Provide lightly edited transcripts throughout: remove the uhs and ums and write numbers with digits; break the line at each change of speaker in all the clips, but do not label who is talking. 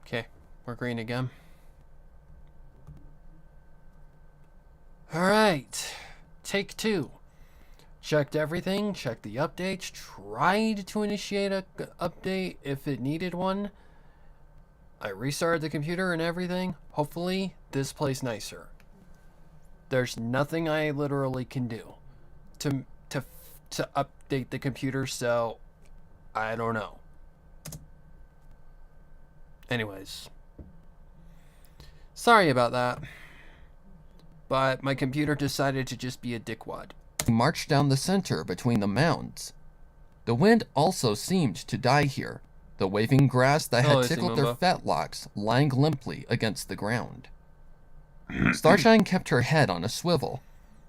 Okay, we're green again. Alright, take 2. Checked everything, checked the updates, tried to initiate a update if it needed one. I restarted the computer and everything. Hopefully, this plays nicer. There's nothing I literally can do to update the computer, so I don't know. Anyways, sorry about that, but my computer decided to just be a dickwad.
Marched down the center between the mounds. The wind also seemed to die here, the waving grass that had tickled their fetlocks lying limply against the ground. Starshine kept her head on a swivel,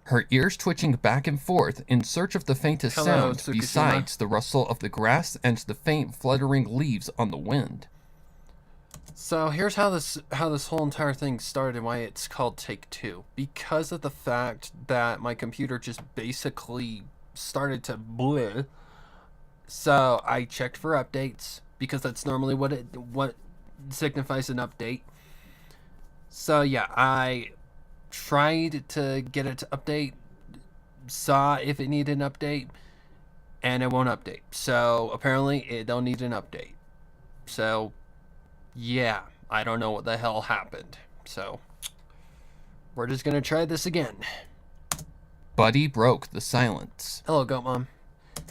her ears twitching back and forth in search of the faintest sound besides the rustle of the grass and the faint fluttering leaves on the wind.
So here's how this whole entire thing started and why it's called Take 2. Because of the fact that my computer just basically started to bleh. So I checked for updates because that's normally what signifies an update. So yeah, I tried to get it to update, saw if it needed an update, and it won't update. So apparently it don't need an update. So yeah, I don't know what the hell happened. So we're just gonna try this again.
Buddy broke the silence.
Hello, Goat Mom.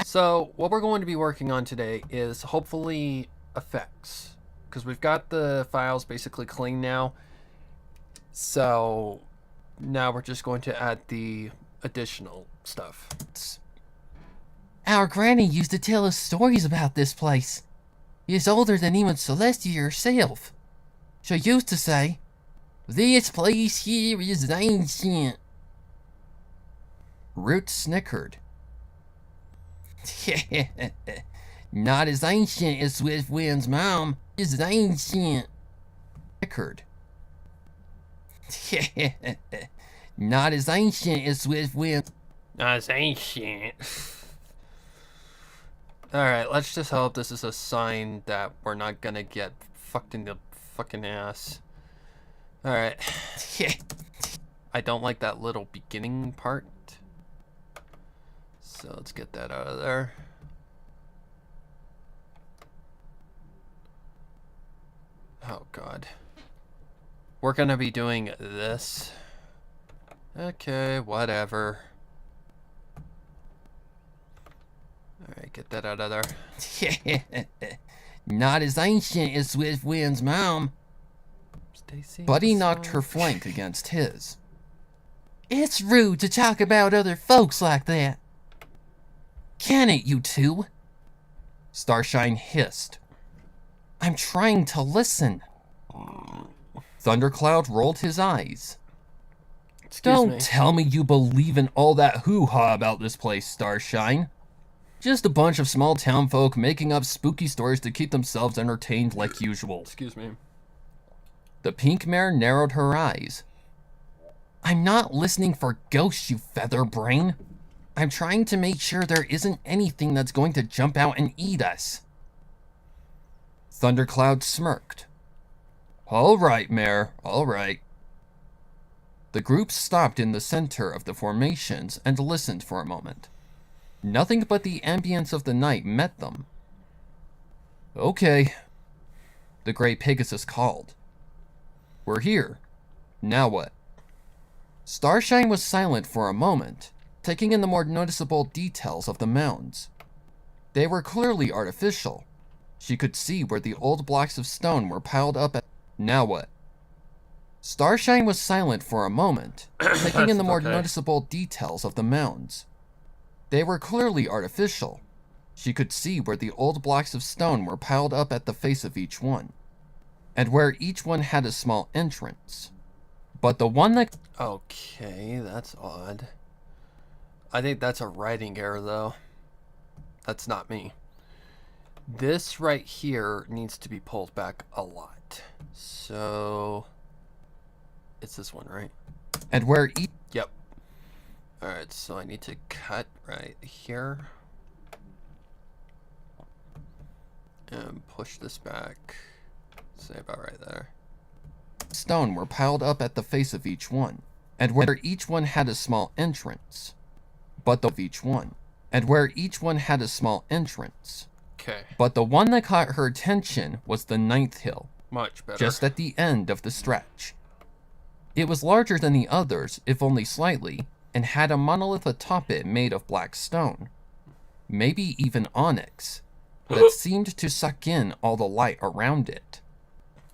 So what we're going to be working on today is hopefully effects, because we've got the files basically clean now. So now we're just going to add the additional stuff.
Our granny used to tell us stories about this place. It's older than even Celestia herself. She used to say, "This place here is ancient."
Root snickered.
Not as ancient as Swiftwind's mom. It's ancient.
Snickered.
Not as ancient as Swiftwind.
Not as ancient. Alright, let's just hope this is a sign that we're not gonna get fucked in the fucking ass. Alright. I don't like that little beginning part. So let's get that out of there. Oh god. We're gonna be doing this. Okay, whatever. Alright, get that out of there.
Not as ancient as Swiftwind's mom.
Stacy,
Buddy knocked her flank against his.
It's rude to talk about other folks like that. Can it, you two?
Starshine hissed.
I'm trying to listen.
Thundercloud rolled his eyes.
Don't tell me you believe in all that hoo-ha about this place, Starshine.
Just a bunch of small town folk making up spooky stories to keep themselves entertained like usual.
Excuse me.
The pink mare narrowed her eyes.
I'm not listening for ghosts, you feather brain. I'm trying to make sure there isn't anything that's going to jump out and eat us.
Thundercloud smirked. All right, mare, all right. The group stopped in the center of the formations and listened for a moment. Nothing but the ambience of the night met them. Okay, the gray Pegasus called. We're here. Now what? Starshine was silent for a moment, taking in the more noticeable details of the mounds. They were clearly artificial. She could see where the old blocks of stone were piled up at... Now what? Starshine was silent for a moment, taking in the more noticeable details of the mounds. They were clearly artificial. She could see where the old blocks of stone were piled up at the face of each one, and where each one had a small entrance. But the one that...
Okay, that's odd. I think that's a writing error, though. That's not me. This right here needs to be pulled back a lot. So... it's this one, right?
And where each...
Yep. Alright, so I need to cut right here. And push this back Say about right there.
Stone were piled up at the face of each one, and where each one had a small entrance. But the one that caught her attention was the 9th hill,
Much better.
just at the end of the stretch. It was larger than the others, if only slightly, and had a monolith atop it made of black stone, maybe even onyx, that seemed to suck in all the light around it.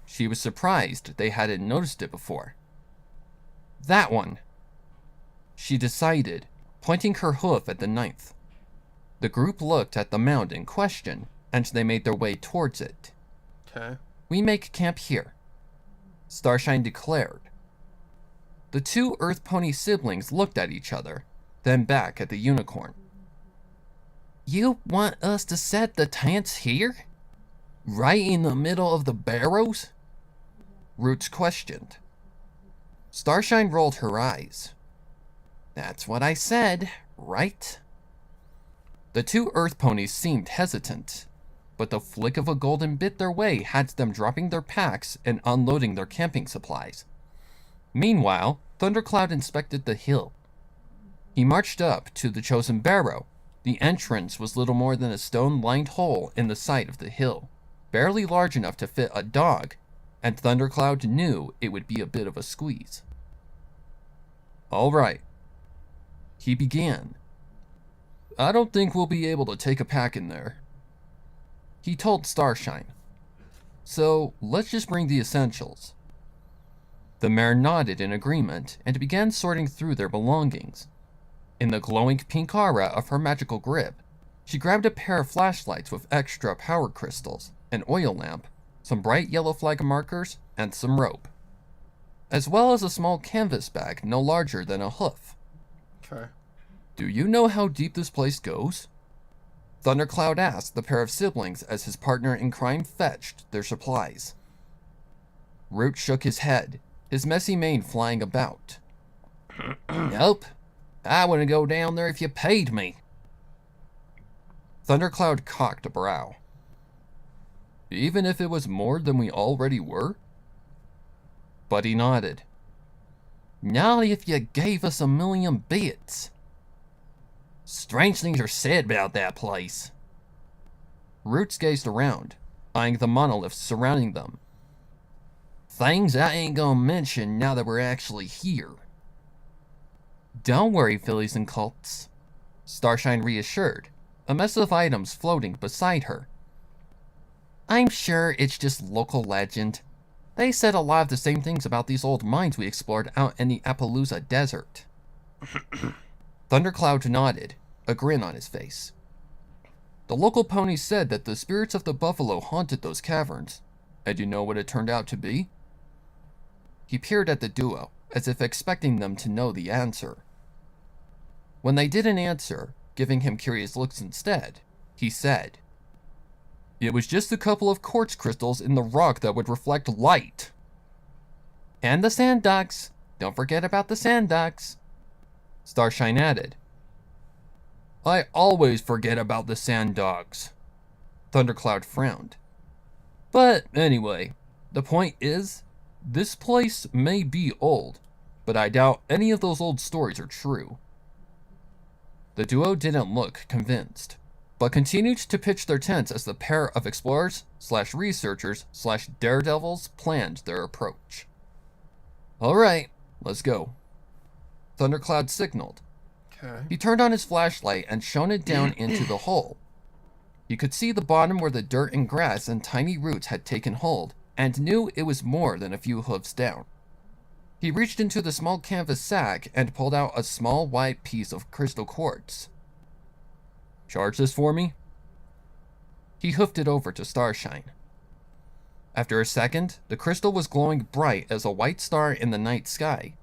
She was surprised they hadn't noticed it before. That one, she decided, pointing her hoof at the 9th. The group looked at the mound in question, and they made their way towards it.
Okay.
"We make camp here," Starshine declared. The 2 Earth Pony siblings looked at each other, then back at the unicorn.
You want us to set the tents here? Right in the middle of the barrows?
Roots questioned. Starshine rolled her eyes.
That's what I said, right?
The 2 Earth Ponies seemed hesitant, but the flick of a golden bit their way had them dropping their packs and unloading their camping supplies. Meanwhile, Thundercloud inspected the hill. He marched up to the chosen barrow. The entrance was little more than a stone-lined hole in the side of the hill, barely large enough to fit a dog, and Thundercloud knew it would be a bit of a squeeze. "All right," he began. "I don't think we'll be able to take a pack in there," he told Starshine. "So let's just bring the essentials." The mare nodded in agreement and began sorting through their belongings. In the glowing pink aura of her magical grip, she grabbed a pair of flashlights with extra power crystals, an oil lamp, some bright yellow flag markers, and some rope, as well as a small canvas bag no larger than a hoof.
Okay.
"Do you know how deep this place goes?" Thundercloud asked the pair of siblings as his partner in crime fetched their supplies. Root shook his head, his messy mane flying about.
Nope. I wouldn't go down there if you paid me.
Thundercloud cocked a brow. "Even if it was more than we already were?" Buddy nodded.
Not if you gave us 1,000,000 bits. Strange things are said about that place.
Roots gazed around, eyeing the monoliths surrounding them.
Things I ain't gonna mention now that we're actually here.
"Don't worry, fillies and colts," Starshine reassured, a mess of items floating beside her. "I'm sure it's just local legend. They said a lot of the same things about these old mines we explored out in the Appaloosa Desert." Thundercloud nodded, a grin on his face. "The local ponies said that the spirits of the buffalo haunted those caverns. And you know what it turned out to be?" He peered at the duo, as if expecting them to know the answer. When they didn't answer, giving him curious looks instead, he said, "It was just a couple of quartz crystals in the rock that would reflect light."
And the sand ducks. Don't forget about the sand ducks.
Starshine added. "I always forget about the sand dogs." Thundercloud frowned. "But anyway, the point is, this place may be old, but I doubt any of those old stories are true." The duo didn't look convinced, but continued to pitch their tents as the pair of explorers/researchers/daredevils planned their approach. "All right, let's go." Thundercloud signaled.
Okay.
He turned on his flashlight and shone it down into the hole. He could see the bottom where the dirt and grass and tiny roots had taken hold, and knew it was more than a few hoofs down. He reached into the small canvas sack and pulled out a small white piece of crystal quartz. "Charge this for me?" He hoofed it over to Starshine. After a second, the crystal was glowing bright as a white star in the night sky.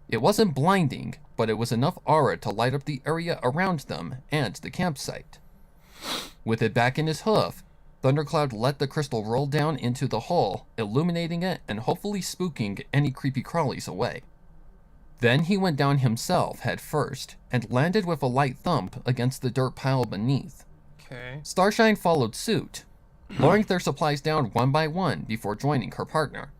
It wasn't blinding, but it was enough aura to light up the area around them and the campsite. With it back in his hoof, Thundercloud let the crystal roll down into the hole, illuminating it and hopefully spooking any creepy crawlies away. Then he went down himself head first and landed with a light thump against the dirt pile beneath.
Okay.
Starshine followed suit, lowering their supplies down one by one before joining her partner.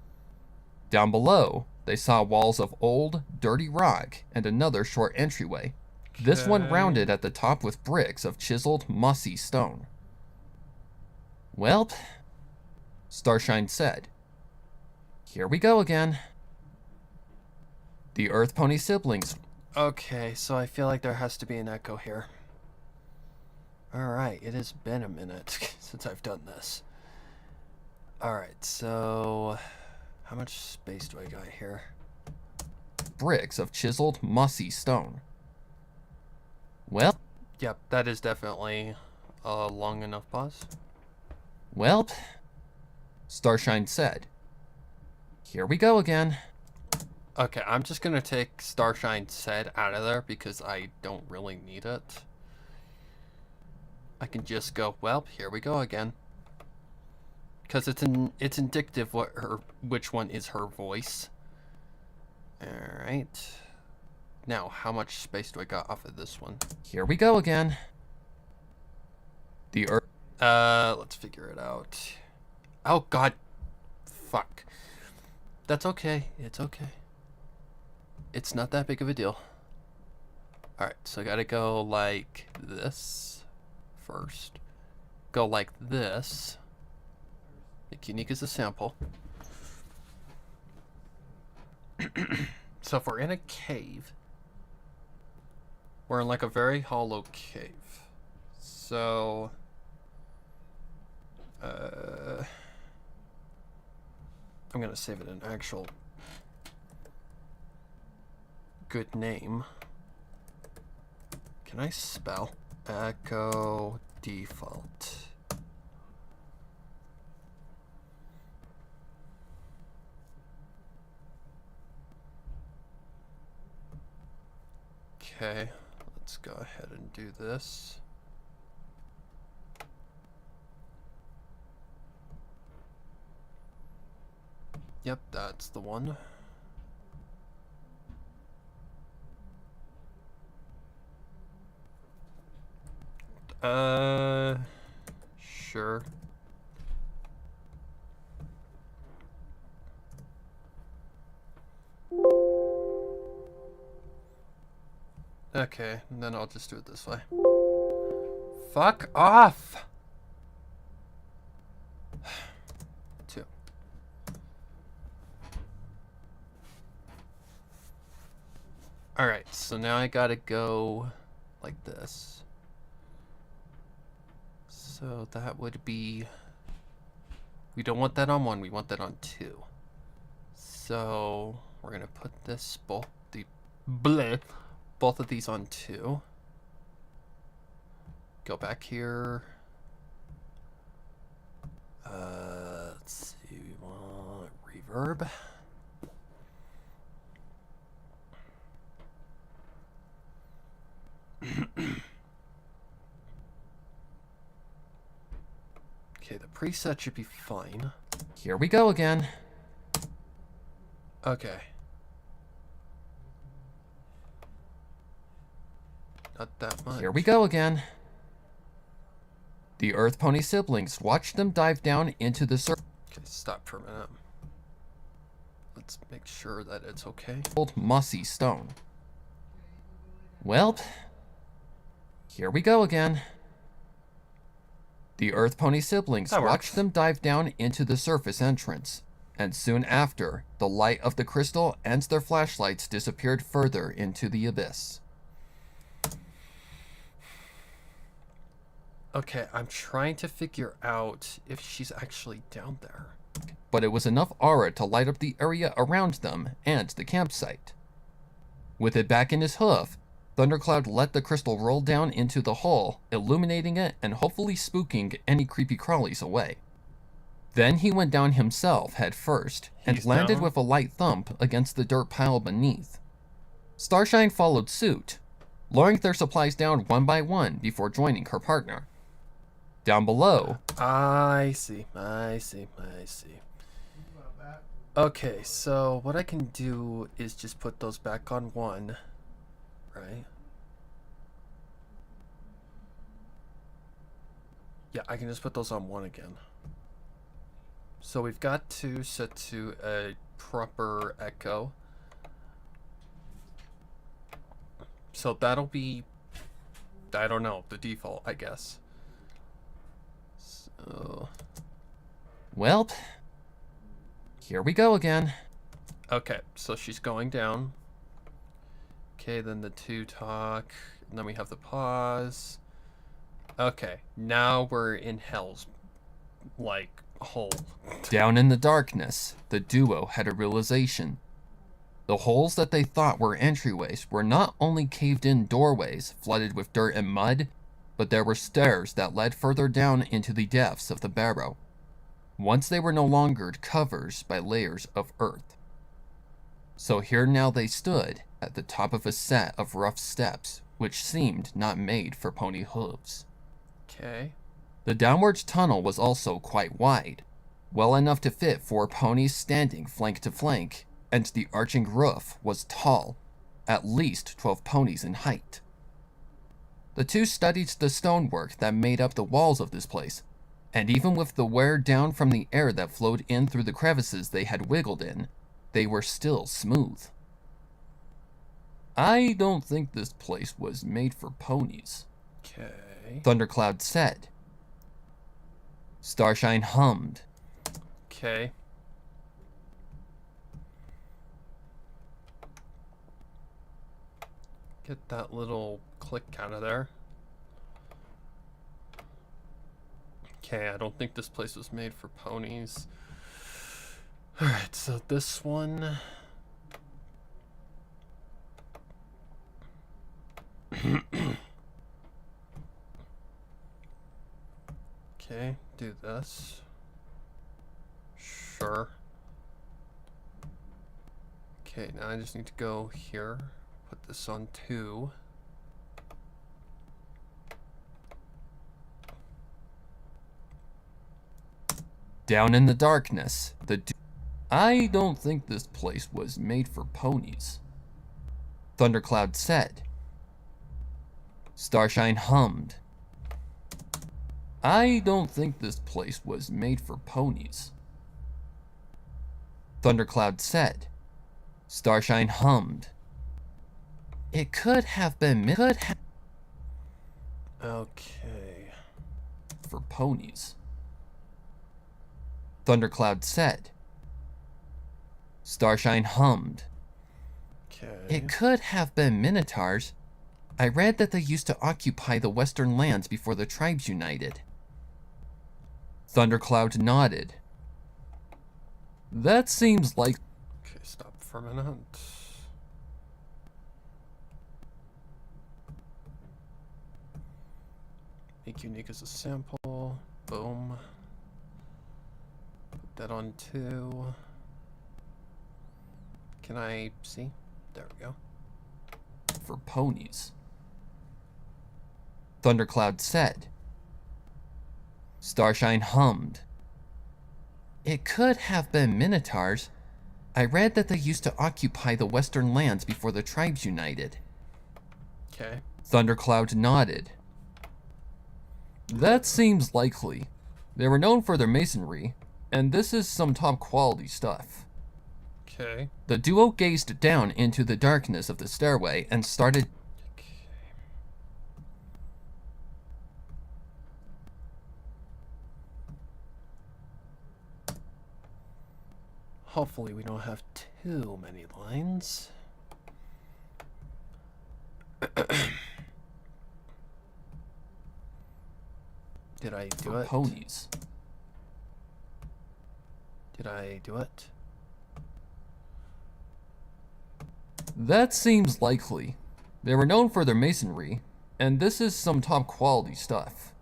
Down below, they saw walls of old, dirty rock and another short entryway, this one
Okay.
rounded at the top with bricks of chiseled, mossy stone. "Welp," Starshine said. "Here we go again." The Earth Pony siblings.
Okay, so I feel like there has to be an echo here. Alright, it has been a minute since I've done this. Alright, so how much space do I got here?
Bricks of chiseled, mossy stone. "Well,
Yep, that is definitely a long enough pause.
welp," Starshine said. "Here we go again."
Okay, I'm just gonna take Starshine said out of there because I don't really need it. I can just go, well, here we go again. Because it's indicative which one is her voice. Alright. Now, how much space do I got off of this one?
"Here we go again." The Earth.
Let's figure it out. Oh god. Fuck. That's okay. It's okay. It's not that big of a deal. Alright, so I gotta go like this first. Go like this. Make unique as a sample. So if we're in a cave, we're in like a very hollow cave. So I'm gonna save it an actual good name. Can I spell? Echo default. Okay, let's go ahead and do this. Yep, that's the one. Sure. Okay, and then I'll just do it this way. Fuck off! 2. Alright, so now I gotta go like this. So that would be... We don't want that on 1, we want that on 2. So we're gonna put this both of these on 2. Go back here. Let's see, we want reverb. Okay, the preset should be fine.
"Here we go again."
Okay. Not that much.
"Here we go again." The Earth Pony siblings watched them dive down into the
Okay, stop for a minute. Let's make sure that it's okay.
old mossy stone. "Welp, here we go again." The Earth Pony siblings
That works.
watched them dive down into the surface entrance, and soon after, the light of the crystal and their flashlights disappeared further into the abyss.
Okay, I'm trying to figure out if she's actually down there.
But it was enough aura to light up the area around them and the campsite. With it back in his hoof, Thundercloud let the crystal roll down into the hole, illuminating it and hopefully spooking any creepy crawlies away. Then he went down himself head first and
He's
landed
down?
with a light thump against the dirt pile beneath. Starshine followed suit, lowering their supplies down one by one before joining her partner. Down below,
I see. Okay, so what I can do is just put those back on 1, right? Yeah, I can just put those on 1 again. So we've got to set to a proper echo. So that'll be, I don't know, the default, I guess. So,
Welp. Here we go again.
okay, so she's going down. Okay, then the 2 talk, and then we have the pause. Okay, now we're in hell's, like, hole.
Down in the darkness, the duo had a realization. The holes that they thought were entryways were not only caved-in doorways flooded with dirt and mud, but there were stairs that led further down into the depths of the barrow. Once they were no longer covered by layers of earth. So here now they stood at the top of a set of rough steps, which seemed not made for pony hooves.
Okay.
The downwards tunnel was also quite wide, well enough to fit 4 ponies standing flank to flank, and the arching roof was tall, at least 12 ponies in height. The two studied the stonework that made up the walls of this place, and even with the wear down from the air that flowed in through the crevices they had wiggled in, they were still smooth. I don't think this place was made for ponies,
Okay.
Thundercloud said. Starshine hummed.
Okay. Get that little click out of there. Okay, I don't think this place was made for ponies. Alright, so this one. Okay, do this. Sure. Okay, now I just need to go here. Put this on 2.
Down in the darkness, I don't think this place was made for ponies, Thundercloud said. Starshine hummed. I don't think this place was made for ponies, Thundercloud said. Starshine hummed. It could have been
Okay.
for ponies, Thundercloud said. Starshine hummed.
Okay.
It could have been minotaurs. I read that they used to occupy the western lands before the tribes united. Thundercloud nodded. That seems like...
Okay, stop for a minute. Make unique as a sample. Boom. Put that on 2. Can I see? There we go.
for ponies, Thundercloud said. Starshine hummed. It could have been minotaurs. I read that they used to occupy the western lands before the tribes united.
Okay.
Thundercloud nodded. That seems likely. They were known for their masonry, and this is some top quality stuff.
Okay.
The duo gazed down into the darkness of the stairway and started...
Hopefully we don't have too many lines. Did I do
for
it?
ponies.
Did I do it?
That seems likely. They were known for their masonry, and this is some top quality stuff.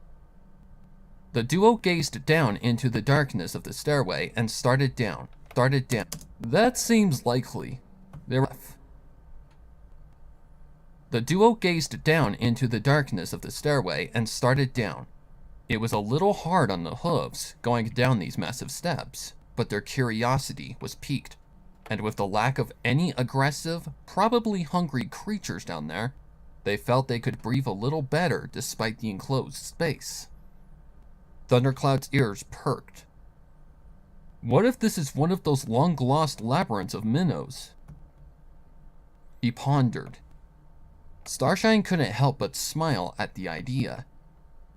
The duo gazed down into the darkness of the stairway and started down. That seems likely. They were... The duo gazed down into the darkness of the stairway and started down. It was a little hard on the hooves going down these massive steps, but their curiosity was piqued, and with the lack of any aggressive, probably hungry creatures down there, they felt they could breathe a little better despite the enclosed space. Thundercloud's ears perked. What if this is one of those long-lost labyrinths of minnows? He pondered. Starshine couldn't help but smile at the idea.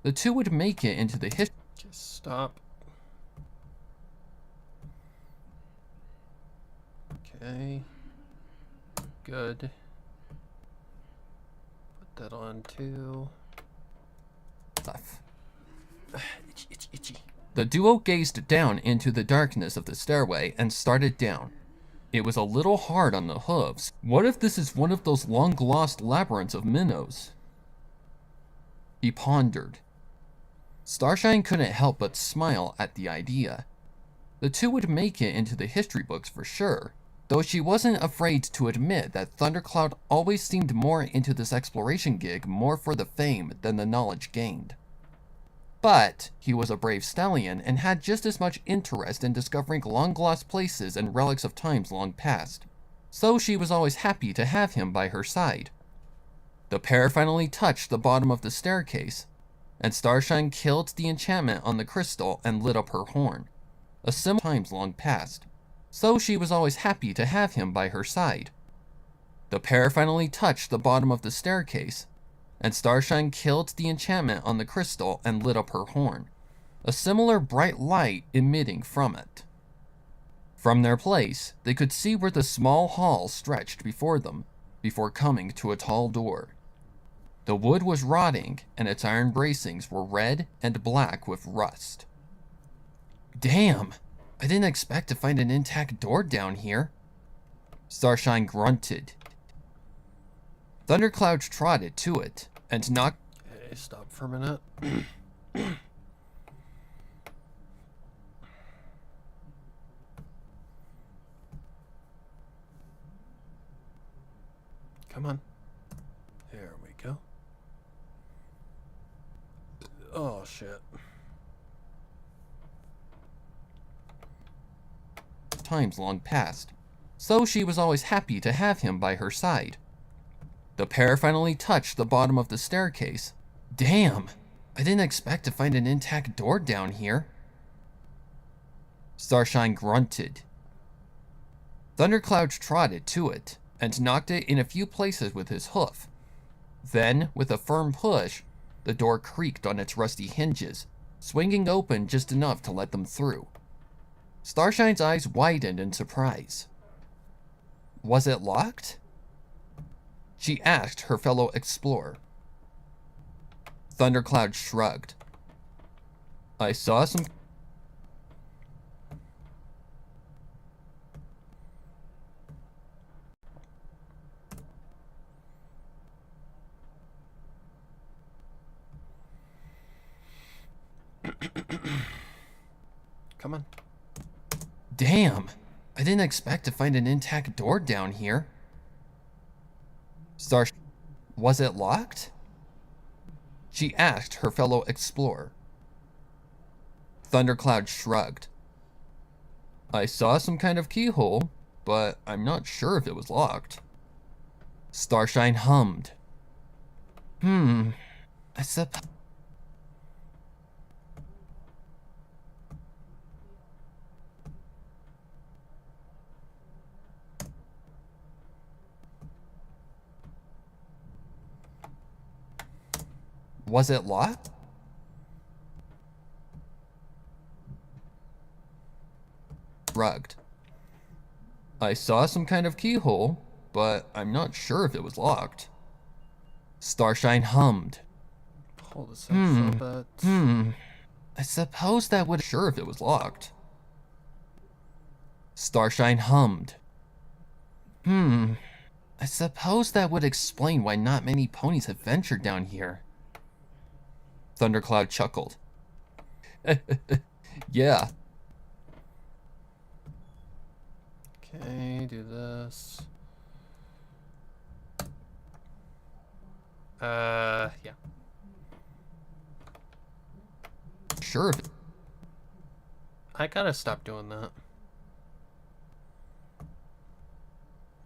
The two would make it into the history.
Just stop. Okay. Good. Put that on too. Itchy, itchy, itchy.
The duo gazed down into the darkness of the stairway and started down. It was a little hard on the hooves. What if this is one of those long-lost labyrinths of minnows? He pondered. Starshine couldn't help but smile at the idea. The two would make it into the history books for sure, though she wasn't afraid to admit that Thundercloud always seemed more into this exploration gig more for the fame than the knowledge gained. But he was a brave stallion and had just as much interest in discovering long-lost places and relics of times long past, so she was always happy to have him by her side. The pair finally touched the bottom of the staircase, and Starshine killed the enchantment on the crystal and lit up her horn, a similar times long past, so she was always happy to have him by her side. The pair finally touched the bottom of the staircase, and Starshine killed the enchantment on the crystal and lit up her horn, a similar bright light emitting from it. From their place, they could see where the small hall stretched before them, before coming to a tall door. The wood was rotting, and its iron bracings were red and black with rust. Damn! I didn't expect to find an intact door down here. Starshine grunted. Thundercloud trotted to it, and knocked.
Okay, stop for a minute. Come on. There we go. Oh, shit.
Times long past, so she was always happy to have him by her side. The pair finally touched the bottom of the staircase. Damn! I didn't expect to find an intact door down here. Starshine grunted. Thundercloud trotted to it, and knocked it in a few places with his hoof. Then, with a firm push, the door creaked on its rusty hinges, swinging open just enough to let them through. Starshine's eyes widened in surprise. Was it locked? She asked her fellow explorer. Thundercloud shrugged. I saw some...
Come on.
Damn! I didn't expect to find an intact door down here. Was it locked? She asked her fellow explorer. Thundercloud shrugged. I saw some kind of keyhole, but I'm not sure if it was locked. Starshine hummed. I suppose... Was it locked? Shrugged. I saw some kind of keyhole, but I'm not sure if it was locked. Starshine hummed.
Hold this up for a bit.
I suppose that would... Sure if it was locked. Starshine hummed. I suppose that would explain why not many ponies have ventured down here. Thundercloud chuckled. Yeah.
Okay, do this. Yeah.
Sure.
I gotta stop doing that.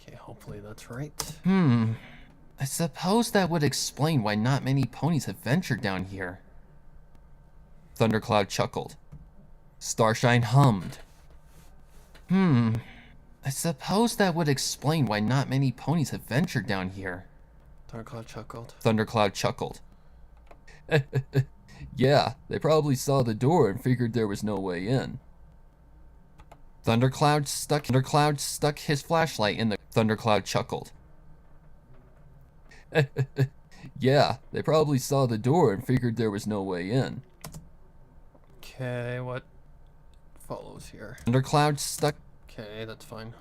Okay, hopefully that's right.
I suppose that would explain why not many ponies have ventured down here. Thundercloud chuckled. Starshine hummed.
I suppose that would explain why not many ponies have ventured down here.
Thundercloud chuckled.
Thundercloud chuckled. Yeah, they probably saw the door and figured there was no way in. Thundercloud stuck his flashlight in the... Thundercloud chuckled. Yeah, they probably saw the door and figured there was no way in.
Okay, what follows here?
Thundercloud stuck...
Okay, that's fine.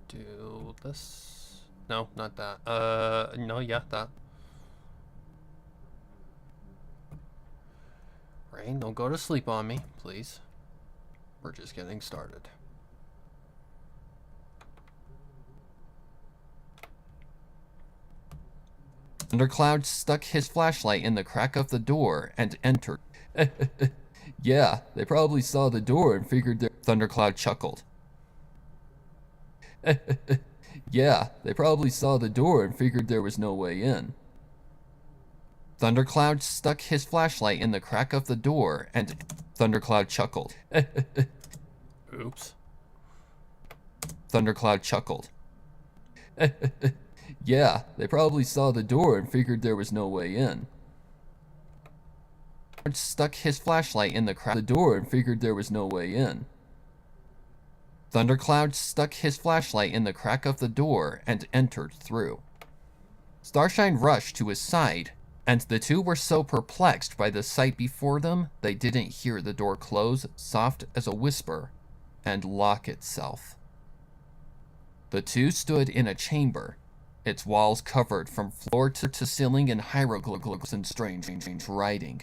Do this. No, not that. No, yeah, that. Rain, don't go to sleep on me, please. We're just getting started.
Thundercloud stuck his flashlight in the crack of the door and entered. Yeah, they probably saw the door and figured their... Thundercloud chuckled. Yeah, they probably saw the door and figured there was no way in. Thundercloud stuck his flashlight in the crack of the door and... Thundercloud chuckled.
Oops.
Thundercloud chuckled. Yeah, they probably saw the door and figured there was no way in. Stuck his flashlight in the crack of the door and figured there was no way in. Thundercloud stuck his flashlight in the crack of the door and entered through. Starshine rushed to his side, and the two were so perplexed by the sight before them, they didn't hear the door close, soft as a whisper, and lock itself. The two stood in a chamber, its walls covered from floor to ceiling in hieroglyphs and strange writing.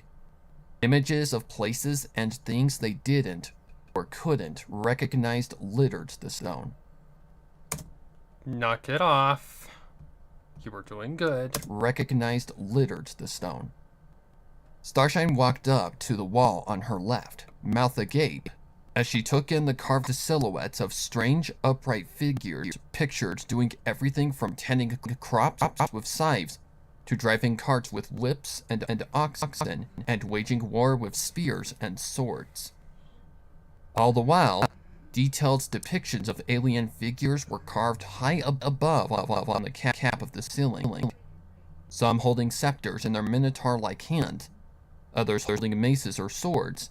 Images of places and things they didn't or couldn't recognize littered the stone.
Knock it off. You were doing good.
Recognized littered the stone. Starshine walked up to the wall on her left, mouth agape, as she took in the carved silhouettes of strange, upright figures pictured doing everything from tending crops with scythes to driving carts with whips and oxen and waging war with spears and swords. All the while, detailed depictions of alien figures were carved high above on the cap of the ceiling, some holding scepters in their minotaur-like hands, others holding maces or swords,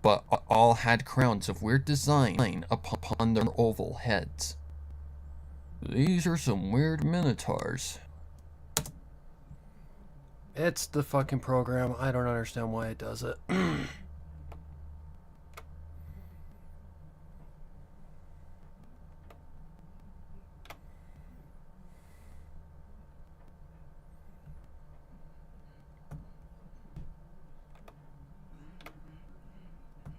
but all had crowns of weird design upon their oval heads. These are some weird minotaurs.
It's the fucking program. I don't understand why it does it.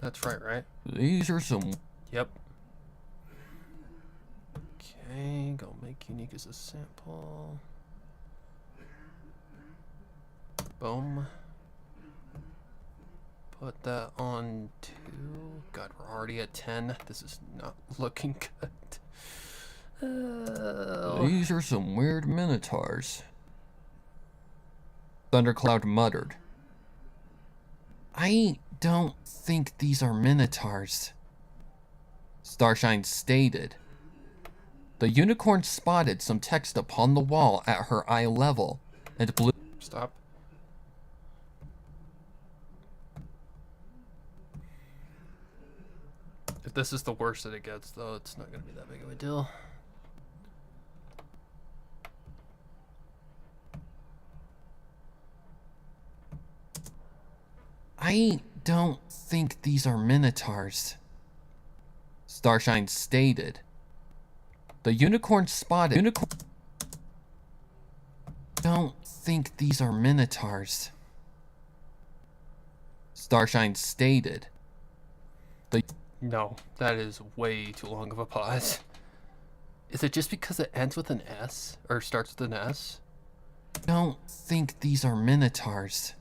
That's right?
These are some...
Yep. Okay, go make unique as a sample. Boom. Put that on 2. God, we're already at 10. This is not looking good.
These are some weird minotaurs. Thundercloud muttered.
I don't think these are minotaurs.
Starshine stated. The unicorn spotted some text upon the wall at her eye level and blew...
Stop. If this is the worst that it gets, though, it's not going to be that big of a deal.
I don't think these are minotaurs.
Starshine stated. The unicorn spotted...
Don't think these are minotaurs.
Starshine stated.
No, that is way too long of a pause. Is it just because it ends with an S? Or starts with an S?
Don't think these are minotaurs.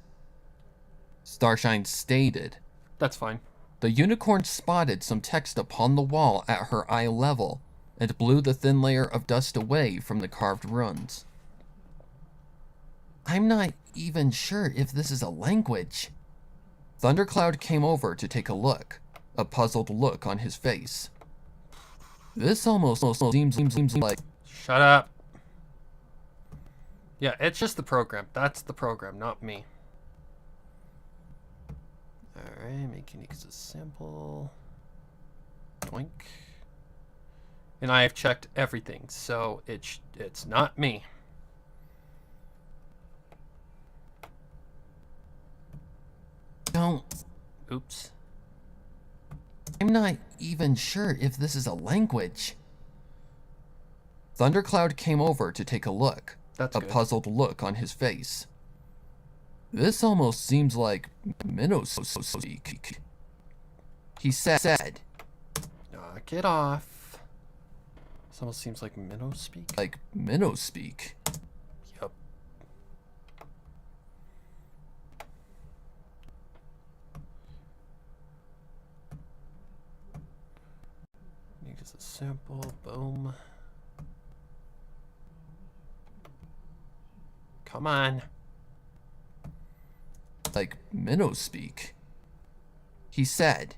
Starshine stated.
That's fine.
The unicorn spotted some text upon the wall at her eye level and blew the thin layer of dust away from the carved runes.
I'm not even sure if this is a language.
Thundercloud came over to take a look, a puzzled look on his face. This almost seems like...
Shut up. Yeah, it's just the program. That's the program, not me. Alright, making it a simple. Doink. And I have checked everything, so it's not me.
Don't.
Oops.
I'm not even sure if this is a language.
Thundercloud came over to take a look,
That's
a
good.
puzzled look on his face. This almost seems like minnow speak, he said.
Knock it off. This almost seems like minnow speak.
Like minnow speak.
Yup. Make this a simple boom. Come on.
Like minnow speak, he said.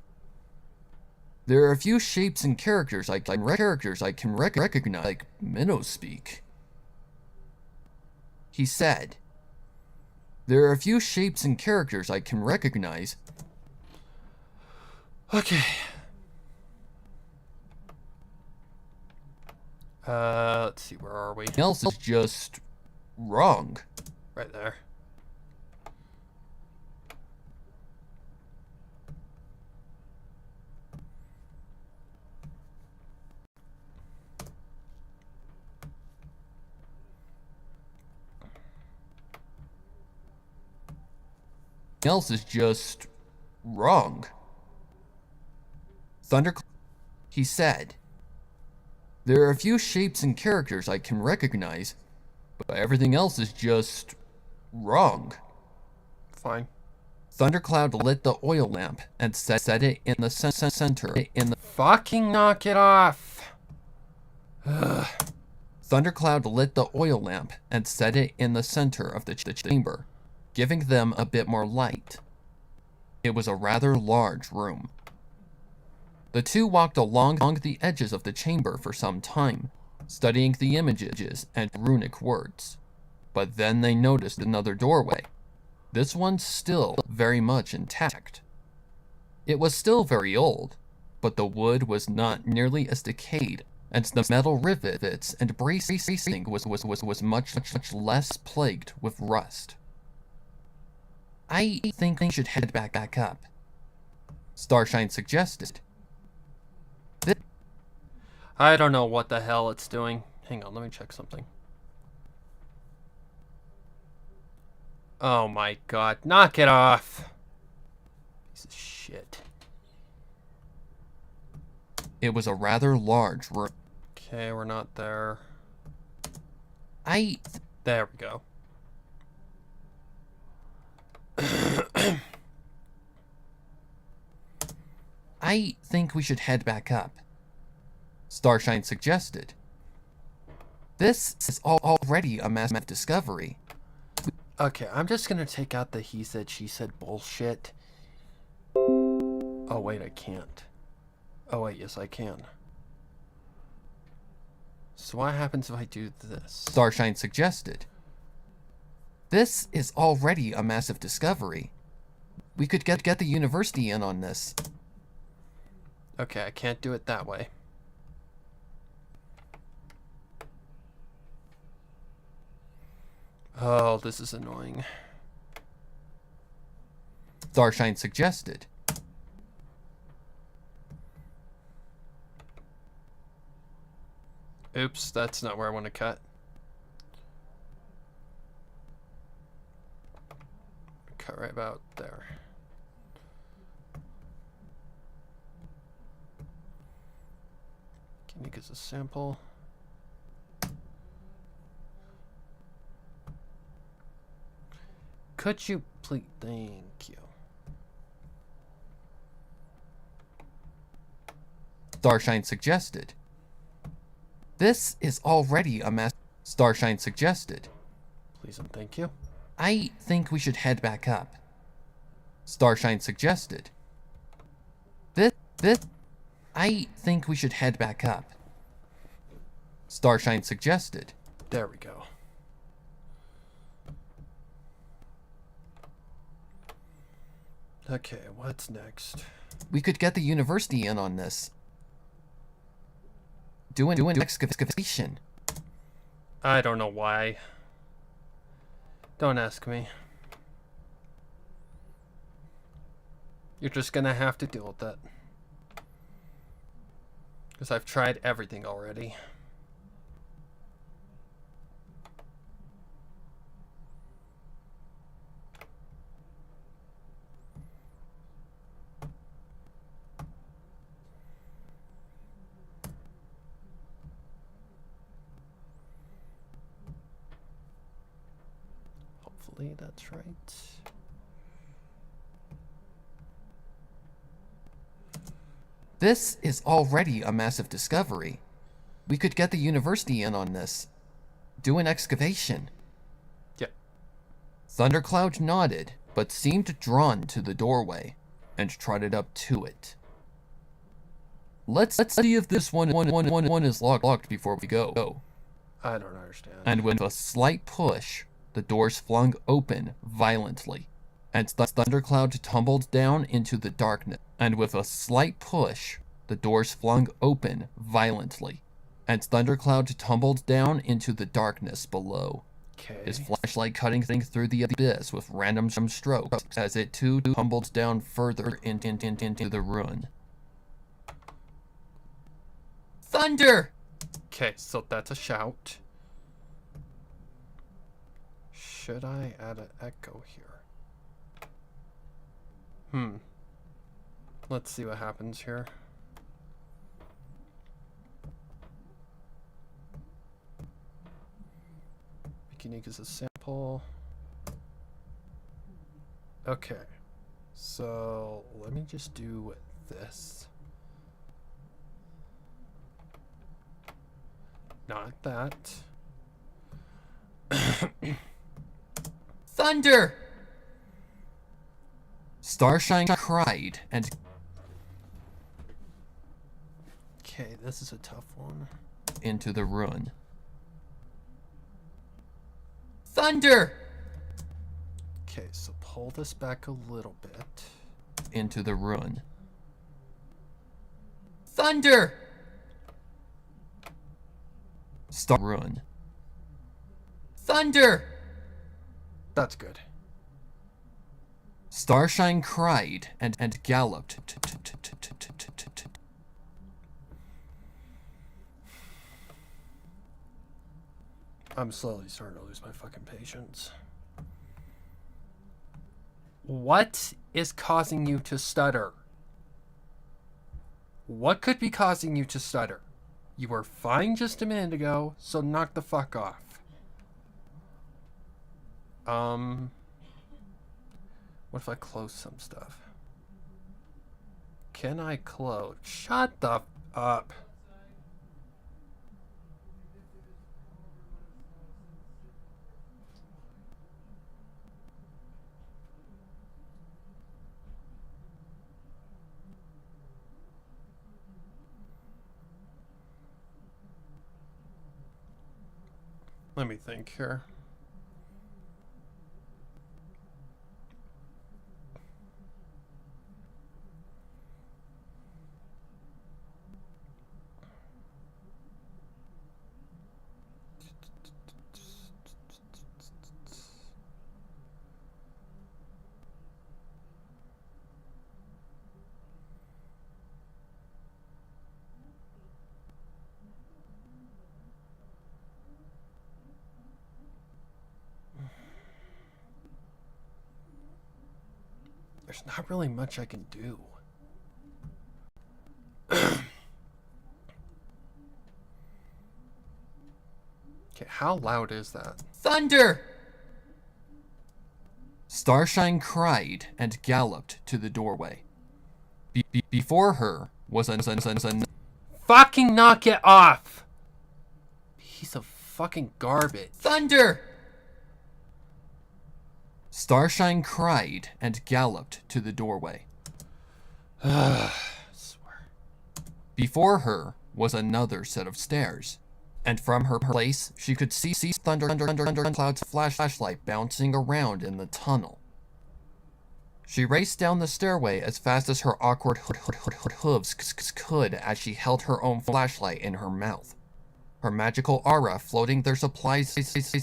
There are a few shapes and characters I can recognize like minnow speak, he said. There are a few shapes and characters I can recognize.
Okay. Let's see, where are we?
Everything else is just wrong.
Right there.
Everything else is just wrong. Thundercloud, he said. There are a few shapes and characters I can recognize, but everything else is just wrong.
Fine.
Thundercloud lit the oil lamp and set it in the center.
Fucking knock it off.
Thundercloud lit the oil lamp and set it in the center of the chamber, giving them a bit more light. It was a rather large room. The two walked along the edges of the chamber for some time, studying the images and runic words. But then they noticed another doorway. This one still very much intact. It was still very old, but the wood was not nearly as decayed, and the metal rivets and bracing was much less plagued with rust.
I think we should head back up.
Starshine suggested.
I don't know what the hell it's doing. Hang on, let me check something. Oh my god, knock it off. Piece of shit.
It was a rather large room.
Okay, we're not there.
I
There we go.
think we should head back up.
Starshine suggested.
This is already a massive discovery.
Okay, I'm just gonna take out the he said, she said bullshit. Oh, wait, I can't. Oh, wait, yes, I can. So what happens if I do this?
Starshine suggested.
This is already a massive discovery. We could get the university in on this.
Okay, I can't do it that way. Oh, this is annoying.
Starshine suggested.
Oops, that's not where I want to cut. Cut right about there. Can you get a sample? Could you please? Thank you.
Starshine suggested. This is already a mess, Starshine suggested.
Please and thank you.
I think we should head back up, Starshine suggested. I think we should head back up, Starshine suggested.
There we go. Okay, what's next?
We could get the university in on this. Do an excavation.
I don't know why. Don't ask me. You're just gonna have to deal with it. Because I've tried everything already. Hopefully that's right.
This is already a massive discovery. We could get the university in on this. Do an excavation.
Yeah.
Thundercloud nodded, but seemed drawn to the doorway, and trotted up to it. Let's see if this one is locked before we go.
I don't understand.
And with a slight push, the doors flung open violently, and Thundercloud tumbled down into the darkness. And with a slight push, the doors flung open violently, and Thundercloud tumbled down into the darkness below.
Okay.
His flashlight cutting through the abyss with random strokes as it too tumbled down further into the ruin. Thunder!
Okay, so that's a shout. Should I add an echo here? Let's see what happens here. Unique is a sample. Okay, so let me just do this. Not that.
Thunder! Starshine cried and...
Okay, this is a tough one.
Into the ruin. Thunder!
Okay, so pull this back a little bit.
Into the ruin. Thunder! Ruin. Thunder!
That's good.
Starshine cried and galloped.
I'm slowly starting to lose my fucking patience. What is causing you to stutter? What could be causing you to stutter? You were fine just a minute ago, so knock the fuck off. What if I close some stuff? Can I close? Shut the f up. Let me think here. There's not really much I can do. Okay, how loud is that?
Thunder! Starshine cried and galloped to the doorway. Before her was a...
Fucking knock it off! piece of fucking garbage.
Thunder!
Starshine cried and galloped to the doorway.
I swear.
Before her was another set of stairs, and from her place she could see Thundercloud's flashlight bouncing around in the tunnel. She raced down the stairway as fast as her awkward hooves could as she held her own flashlight in her mouth, her magical aura floating their supplies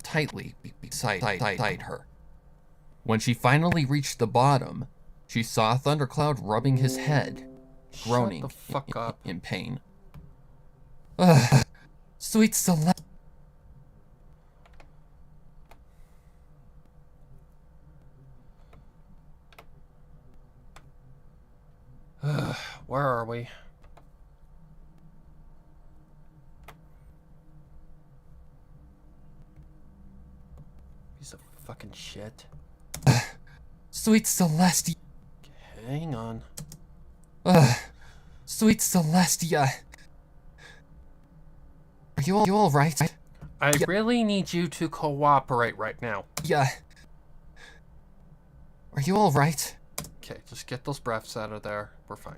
tightly beside her. When she finally reached the bottom, she saw Thundercloud rubbing his head, groaning
Shut the fuck up.
in pain.
Ugh. Sweet Celeste.
Where are we? Piece of fucking shit.
Sweet Celestia.
Hang on.
Sweet Celestia. Are you all right?
I really need you to cooperate right now.
Yeah. Are you all right?
Okay, just get those breaths out of there. We're fine.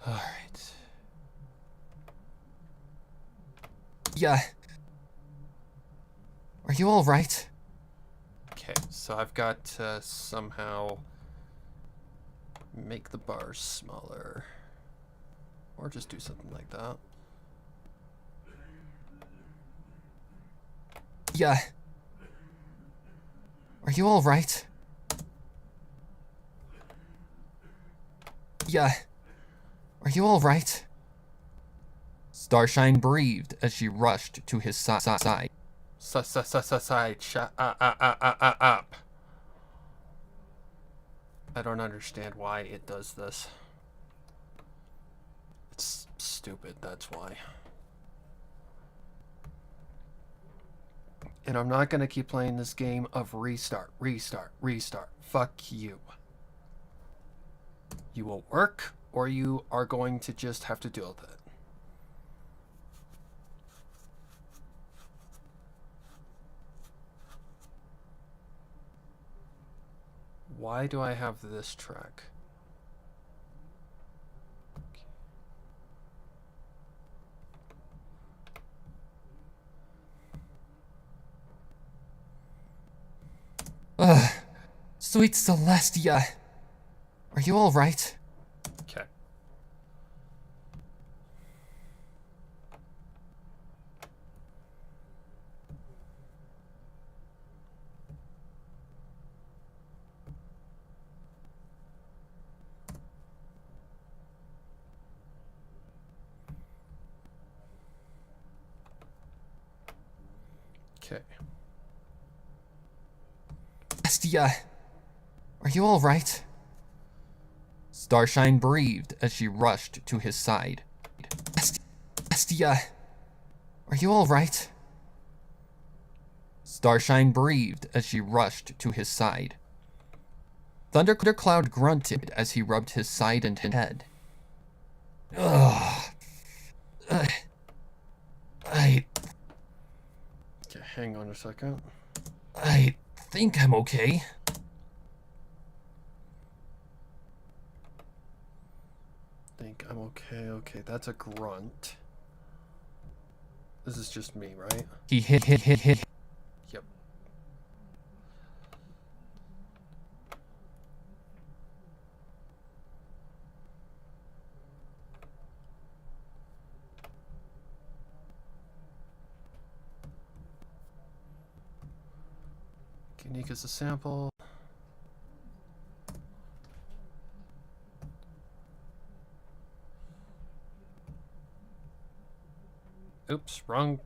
Alright.
Yeah. Are you all right?
Okay, so I've got to somehow make the bars smaller. Or just do something like that.
Yeah. Are you all right? Yeah. Are you all right?
Starshine breathed as she rushed to his side.
Side, shut up. I don't understand why it does this. It's stupid, that's why. And I'm not gonna keep playing this game of restart. Fuck you. You will work, or you are going to just have to deal with it. Why do I have this track?
Sweet Celestia. Are you all right?
Okay. Okay.
Celestia. Are you all right?
Starshine breathed as she rushed to his side.
Celestia. Are you all right?
Starshine breathed as she rushed to his side. Thundercloud grunted as he rubbed his side and head.
Ugh. I
Okay, hang on a second.
think I'm okay.
Think I'm okay. Okay, that's a grunt. This is just me, right?
He hit.
Yep. Unique as a sample. Oops, wrong.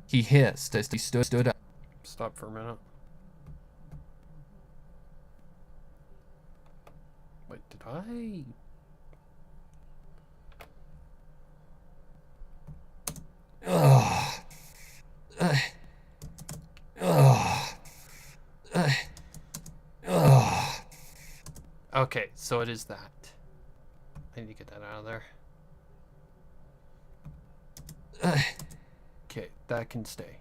He hissed as he stood up.
Stop for a minute. Wait, did I?
Ugh.
Okay, so it is that. I need to get that out of there. Okay, that can stay.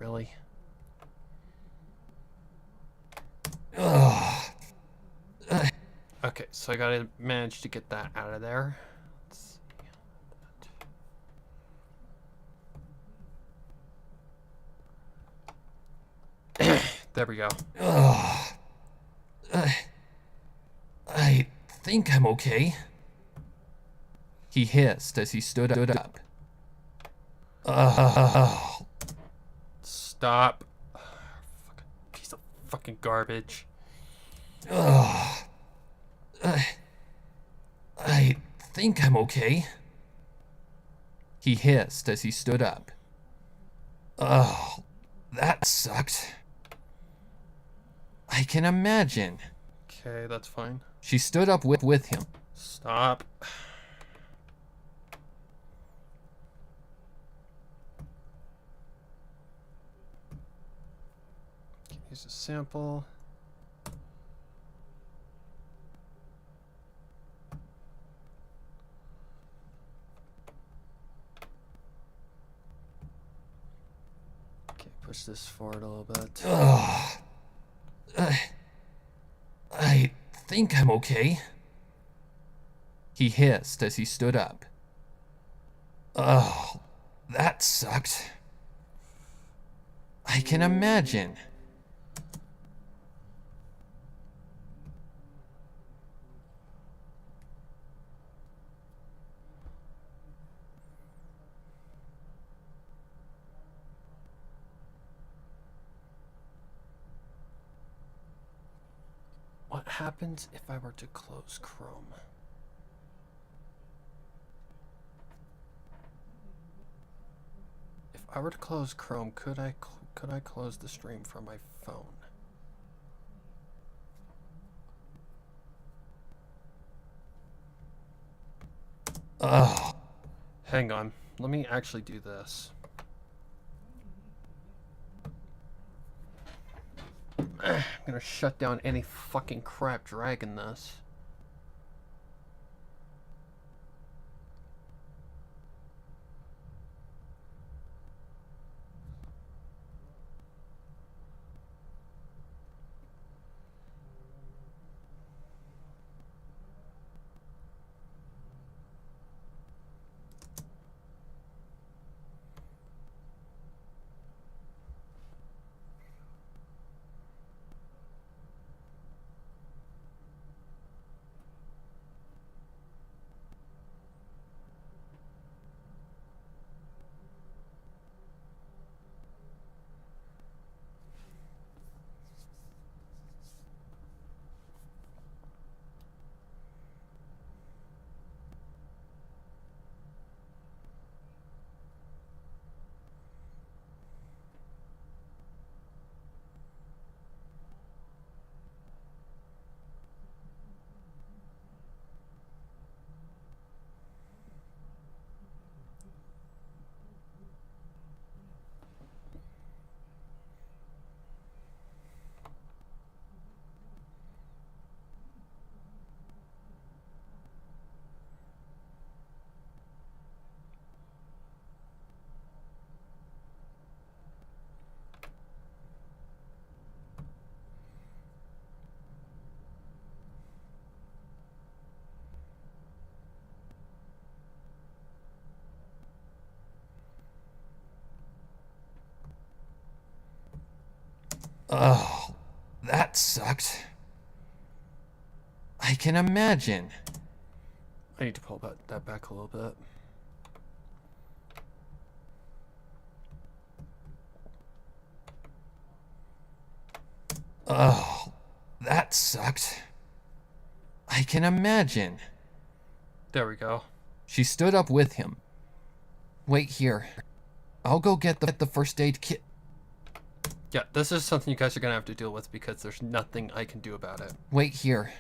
Really? Okay, so I gotta manage to get that out of there. Let's see. There we go.
I think I'm okay. He hissed as he stood up.
Stop. Fucking piece of fucking garbage.
I think I'm okay. He hissed as he stood up. Oh, that sucked. I can imagine.
Okay, that's fine.
She stood up with him.
Stop. Use a sample. Okay, push this forward a little bit.
I think I'm okay. He hissed as he stood up. Oh, that sucked. I can imagine.
What happens if I were to close Chrome? If I were to close Chrome, could I close the stream from my phone?
Oh,
Hang on. Let me actually do this. I'm gonna shut down any fucking crap dragging this.
oh, that sucked. I can imagine.
I need to pull that back a little bit.
Oh, that sucked. I can imagine.
There we go.
She stood up with him. Wait here. I'll go get the first aid kit.
Yeah, this is something you guys are gonna have to deal with because there's nothing I can do about it.
Wait here.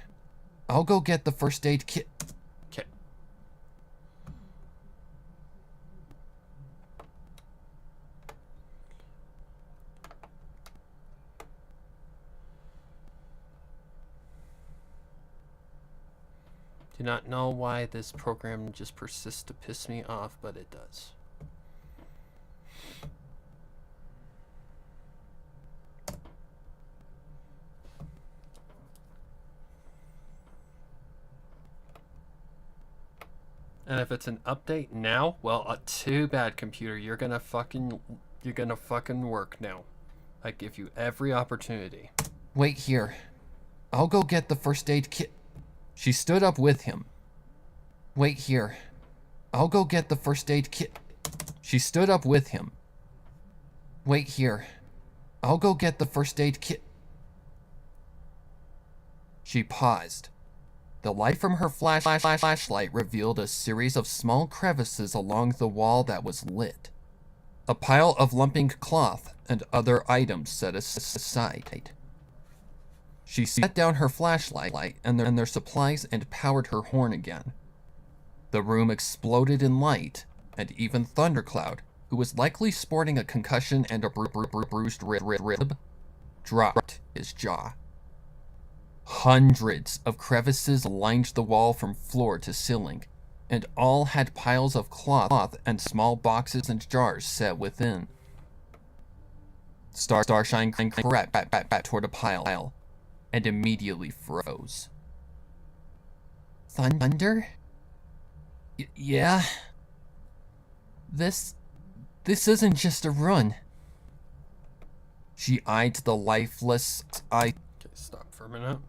I'll go get the first aid kit.
Okay. Do not know why this program just persists to piss me off, but it does. And if it's an update now, well, too bad, computer. You're gonna fucking work now. I give you every opportunity.
Wait here. I'll go get the first aid kit. She stood up with him. Wait here. I'll go get the first aid kit. She stood up with him. Wait here. I'll go get the first aid kit. She paused. The light from her flashlight revealed a series of small crevices along the wall that was lit. A pile of lumping cloth and other items set aside. She set down her flashlight and their supplies and powered her horn again. The room exploded in light, and even Thundercloud, who was likely sporting a concussion and a bruised rib, dropped his jaw. Hundreds of crevices lined the wall from floor to ceiling, and all had piles of cloth and small boxes and jars set within. Starshine crept back toward a pile, and immediately froze. Thunder? Yeah? This isn't just a run. She eyed the lifeless eye.
Okay, stop for a minute.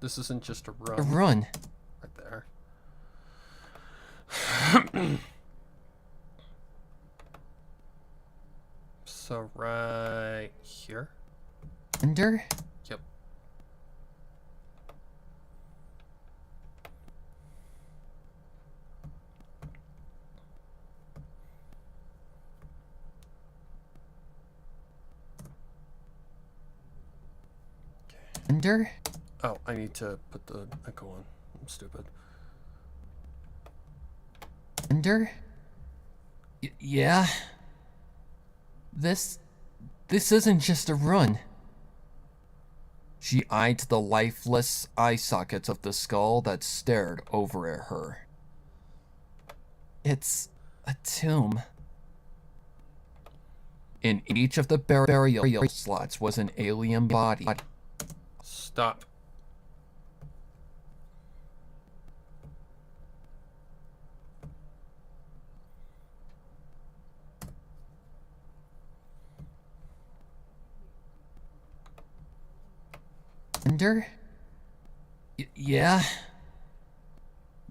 This isn't just a run.
A run.
Right there. So right here.
Thunder?
Yep.
Thunder?
Oh, I need to put the echo on. I'm stupid.
Thunder? Yeah? This isn't just a run. She eyed the lifeless eye sockets of the skull that stared over at her. It's a tomb. In each of the burial slots was an alien body.
Stop.
Thunder? Yeah?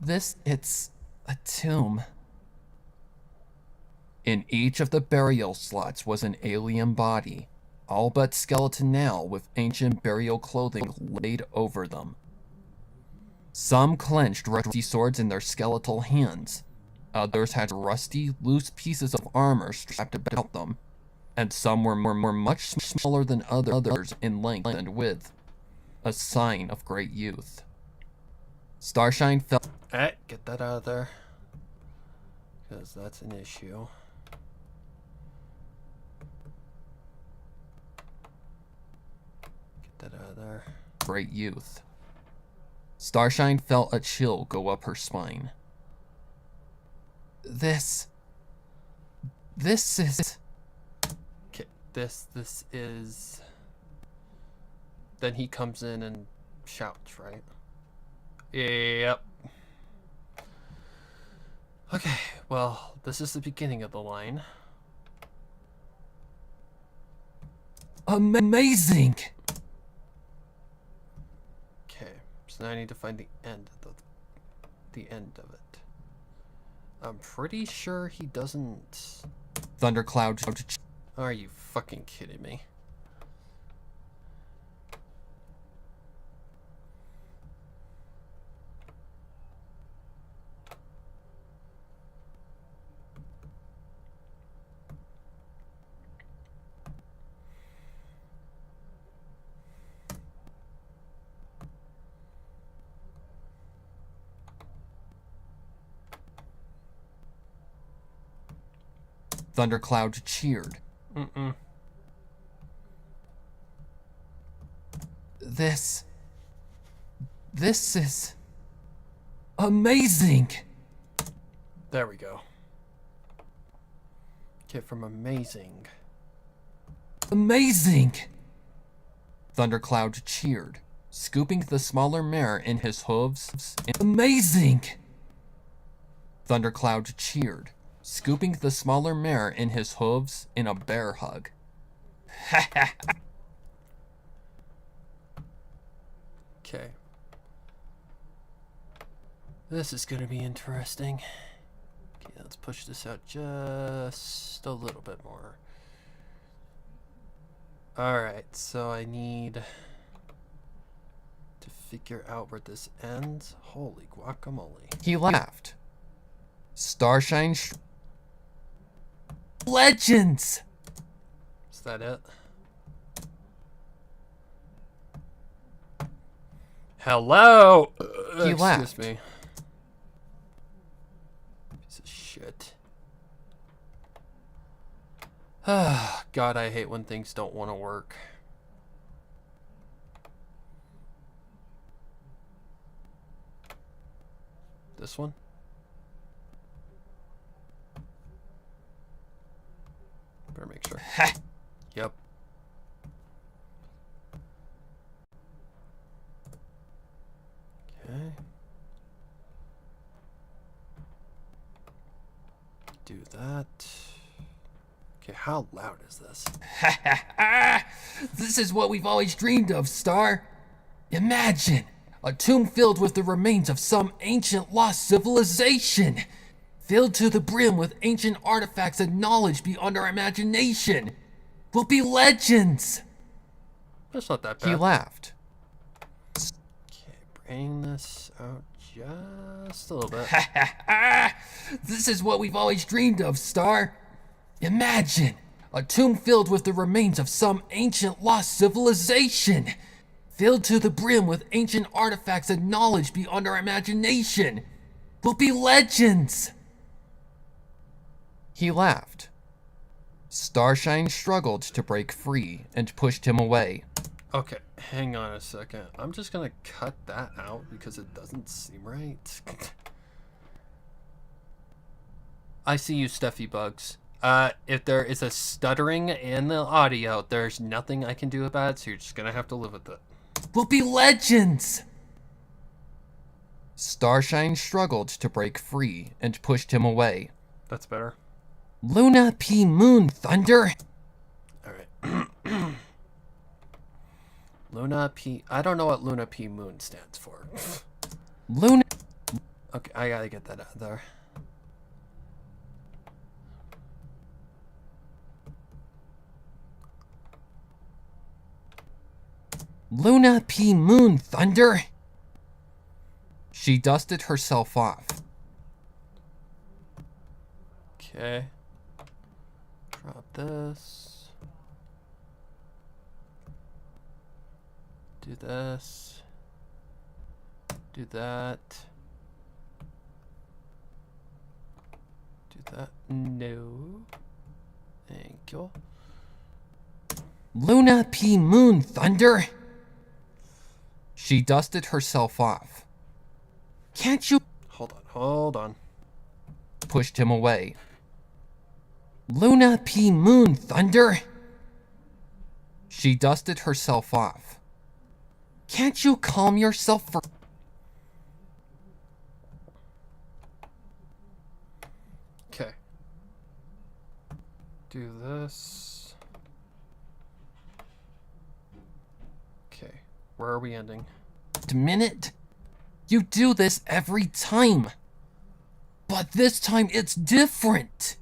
It's a tomb. In each of the burial slots was an alien body, all but skeleton now with ancient burial clothing laid over them. Some clenched rusty swords in their skeletal hands. Others had rusty, loose pieces of armor strapped about them. And some were much smaller than others in length and width. A sign of great youth. Starshine felt.
Get that out of there. Because that's an issue. Get that out of there.
Great youth. Starshine felt a chill go up her spine. This is.
Okay, this is. Then he comes in and shouts, right? Yep. Okay, well, this is the beginning of the line.
Amazing!
Okay, so now I need to find the end of the end of it. I'm pretty sure he doesn't.
Thundercloud.
Are you fucking kidding me?
Thundercloud cheered.
Mm-mm.
This is amazing.
There we go. Okay, from amazing.
Amazing.
Thundercloud cheered, scooping the smaller mare in his hooves.
Amazing.
Thundercloud cheered, scooping the smaller mare in his hooves in a bear hug.
Okay. This is gonna be interesting. Okay, let's push this out just a little bit more. Alright, so I need to figure out where this ends. Holy guacamole.
He laughed. Starshine
Legends.
Is that it? Hello!
He
Excuse
laughed.
me. Piece of shit. God, I hate when things don't want to work. This one? Better make sure. Yep. Okay. Do that. Okay, how loud is this?
This is what we've always dreamed of, Star. Imagine a tomb filled with the remains of some ancient lost civilization, filled to the brim with ancient artifacts and knowledge beyond our imagination. We'll be legends.
That's not that
He
bad.
laughed.
Okay, bring this out just a little bit.
This is what we've always dreamed of, Star. Imagine a tomb filled with the remains of some ancient lost civilization, filled to the brim with ancient artifacts and knowledge beyond our imagination. We'll be legends.
He laughed. Starshine struggled to break free and pushed him away.
Okay, hang on a second. I'm just gonna cut that out because it doesn't seem right. I see you, Steffi Bugs. If there is a stuttering in the audio, there's nothing I can do about it, so you're just gonna have to live with it.
We'll be legends.
Starshine struggled to break free and pushed him away.
That's better.
Luna P. Moon Thunder.
Alright. Luna P. I don't know what Luna P. Moon stands for.
Luna.
Okay, I gotta get that out of there.
Luna P. Moon Thunder.
She dusted herself off.
Okay. Drop this. Do this. Do that. Do that. No. Thank you.
Luna P. Moon Thunder.
She dusted herself off.
Can't you?
Hold on.
Pushed him away.
Luna P. Moon Thunder.
She dusted herself off.
Can't you calm yourself for?
Okay. Do this. Okay. Where are we ending?
A minute? You do this every time. But this time it's different.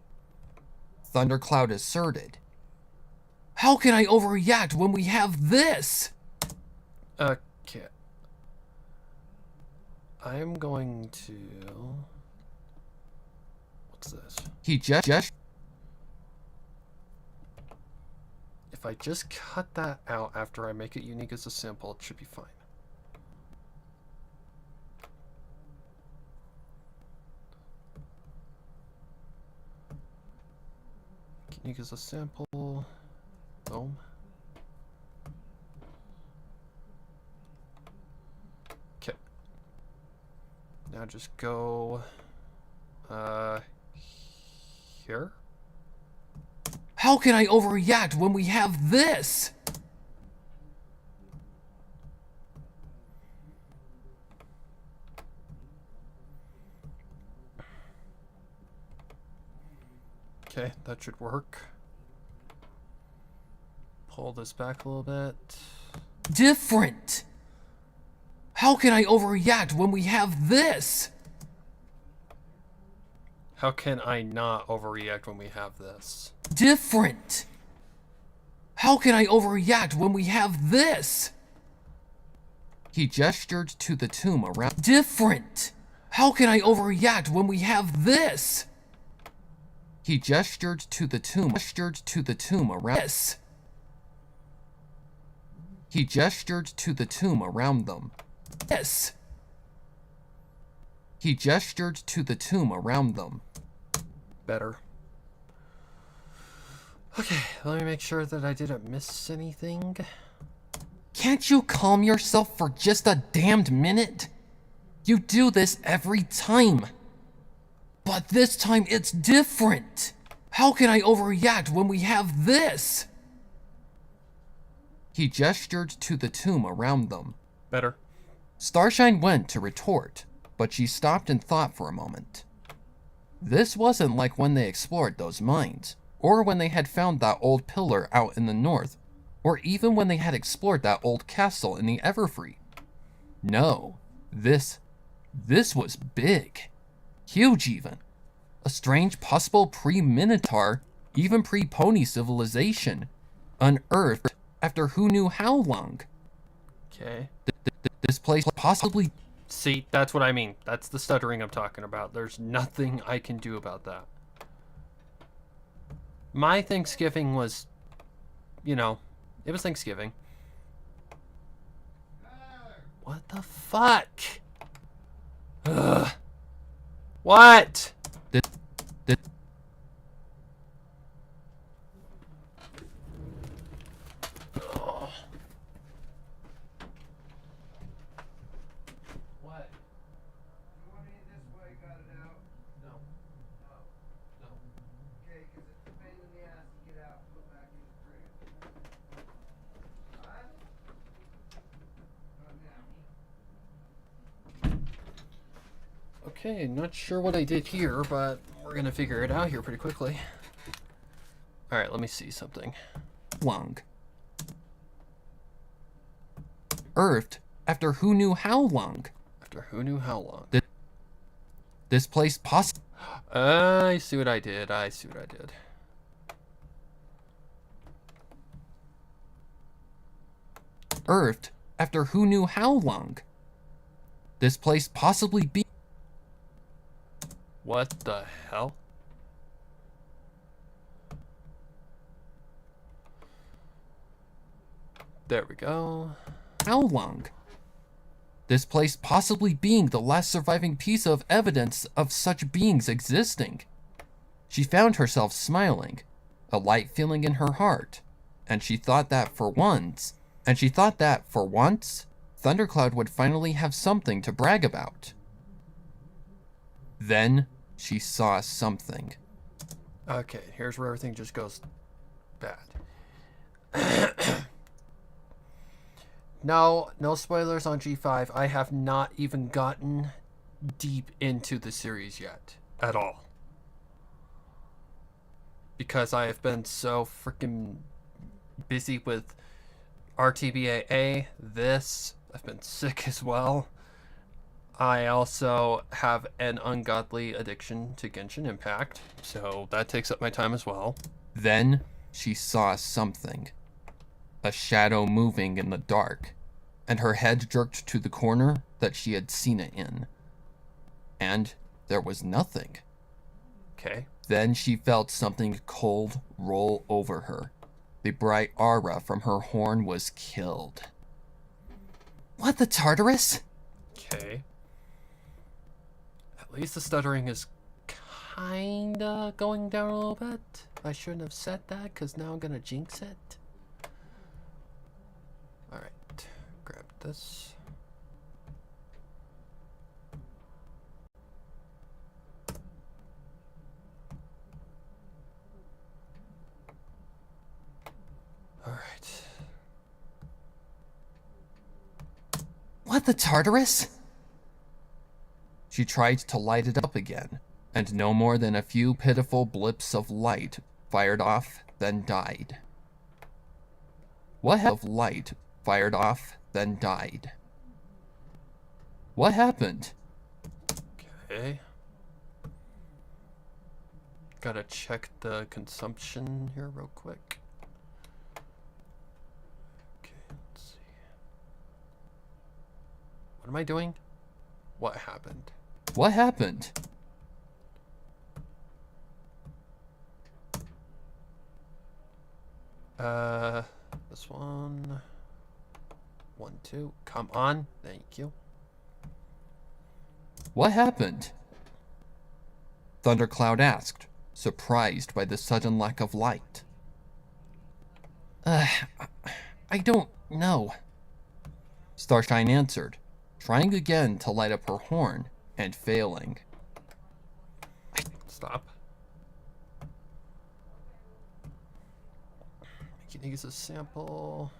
Thundercloud asserted.
How can I overreact when we have this?
Okay. I'm going to... What's this?
He just
If I just cut that out after I make it unique as a sample, it should be fine. Unique as a sample. Boom. Okay. Now just go here.
How can I overreact when we have this?
Okay, that should work. Pull this back a little bit.
Different. How can I overreact when we have this?
How can I not overreact when we have this?
Different. How can I overreact when we have this?
He gestured to the tomb around.
Different. How can I overreact when we have this?
He gestured to the tomb. Around.
This.
He gestured to the tomb around them.
This.
He gestured to the tomb around them.
Better. Okay, let me make sure that I didn't miss anything.
Can't you calm yourself for just a damned minute? You do this every time. But this time it's different. How can I overreact when we have this?
He gestured to the tomb around them.
Better.
Starshine went to retort, but she stopped and thought for a moment. This wasn't like when they explored those mines, or when they had found that old pillar out in the north, or even when they had explored that old castle in the Everfree. No, this was big. Huge even. A strange possible pre-Minotaur, even pre-Pony civilization, unearthed after who knew how long.
Okay.
This place possibly...
See, that's what I mean. That's the stuttering I'm talking about. There's nothing I can do about that. My Thanksgiving was, you know, it was Thanksgiving. What the fuck? Ugh. What? What?
You want it this way, got it out?
No.
No.
No.
Okay, because it's a pain in the ass to get out and put back in the crib. Alright? Not now.
Okay, not sure what I did here, but we're gonna figure it out here pretty quickly. Alright, let me see something.
long. Earthed after who knew how long.
After who knew how long?
This place
I see what I did. I see what I did.
Earthed after who knew how long. This place possibly be...
What the hell? There we go.
How long? This place possibly being the last surviving piece of evidence of such beings existing. She found herself smiling, a light feeling in her heart, and she thought that for once, Thundercloud would finally have something to brag about. Then she saw something.
Okay, here's where everything just goes bad. No spoilers on G5. I have not even gotten deep into the series yet. At all. Because I have been so freaking busy with RTBAA, this. I've been sick as well. I also have an ungodly addiction to Genshin Impact, so that takes up my time as well.
Then she saw something. A shadow moving in the dark, and her head jerked to the corner that she had seen it in. And there was nothing.
Okay.
Then she felt something cold roll over her. The bright aura from her horn was killed.
What the Tartarus?
Okay. At least the stuttering is kinda going down a little bit. I shouldn't have said that because now I'm gonna jinx it. Alright, grab this. Alright.
What the Tartarus?
She tried to light it up again, and no more than a few pitiful blips of light fired off, then died. What of light fired off, then died? What happened?
Okay. Gotta check the consumption here real quick. Okay, let's see. What am I doing? What happened?
What happened?
This one. 1, 2. Come on. Thank you.
What happened? Thundercloud asked, surprised by the sudden lack of light.
I don't know.
Starshine answered, trying again to light up her horn and failing.
Stop. I can use a sample.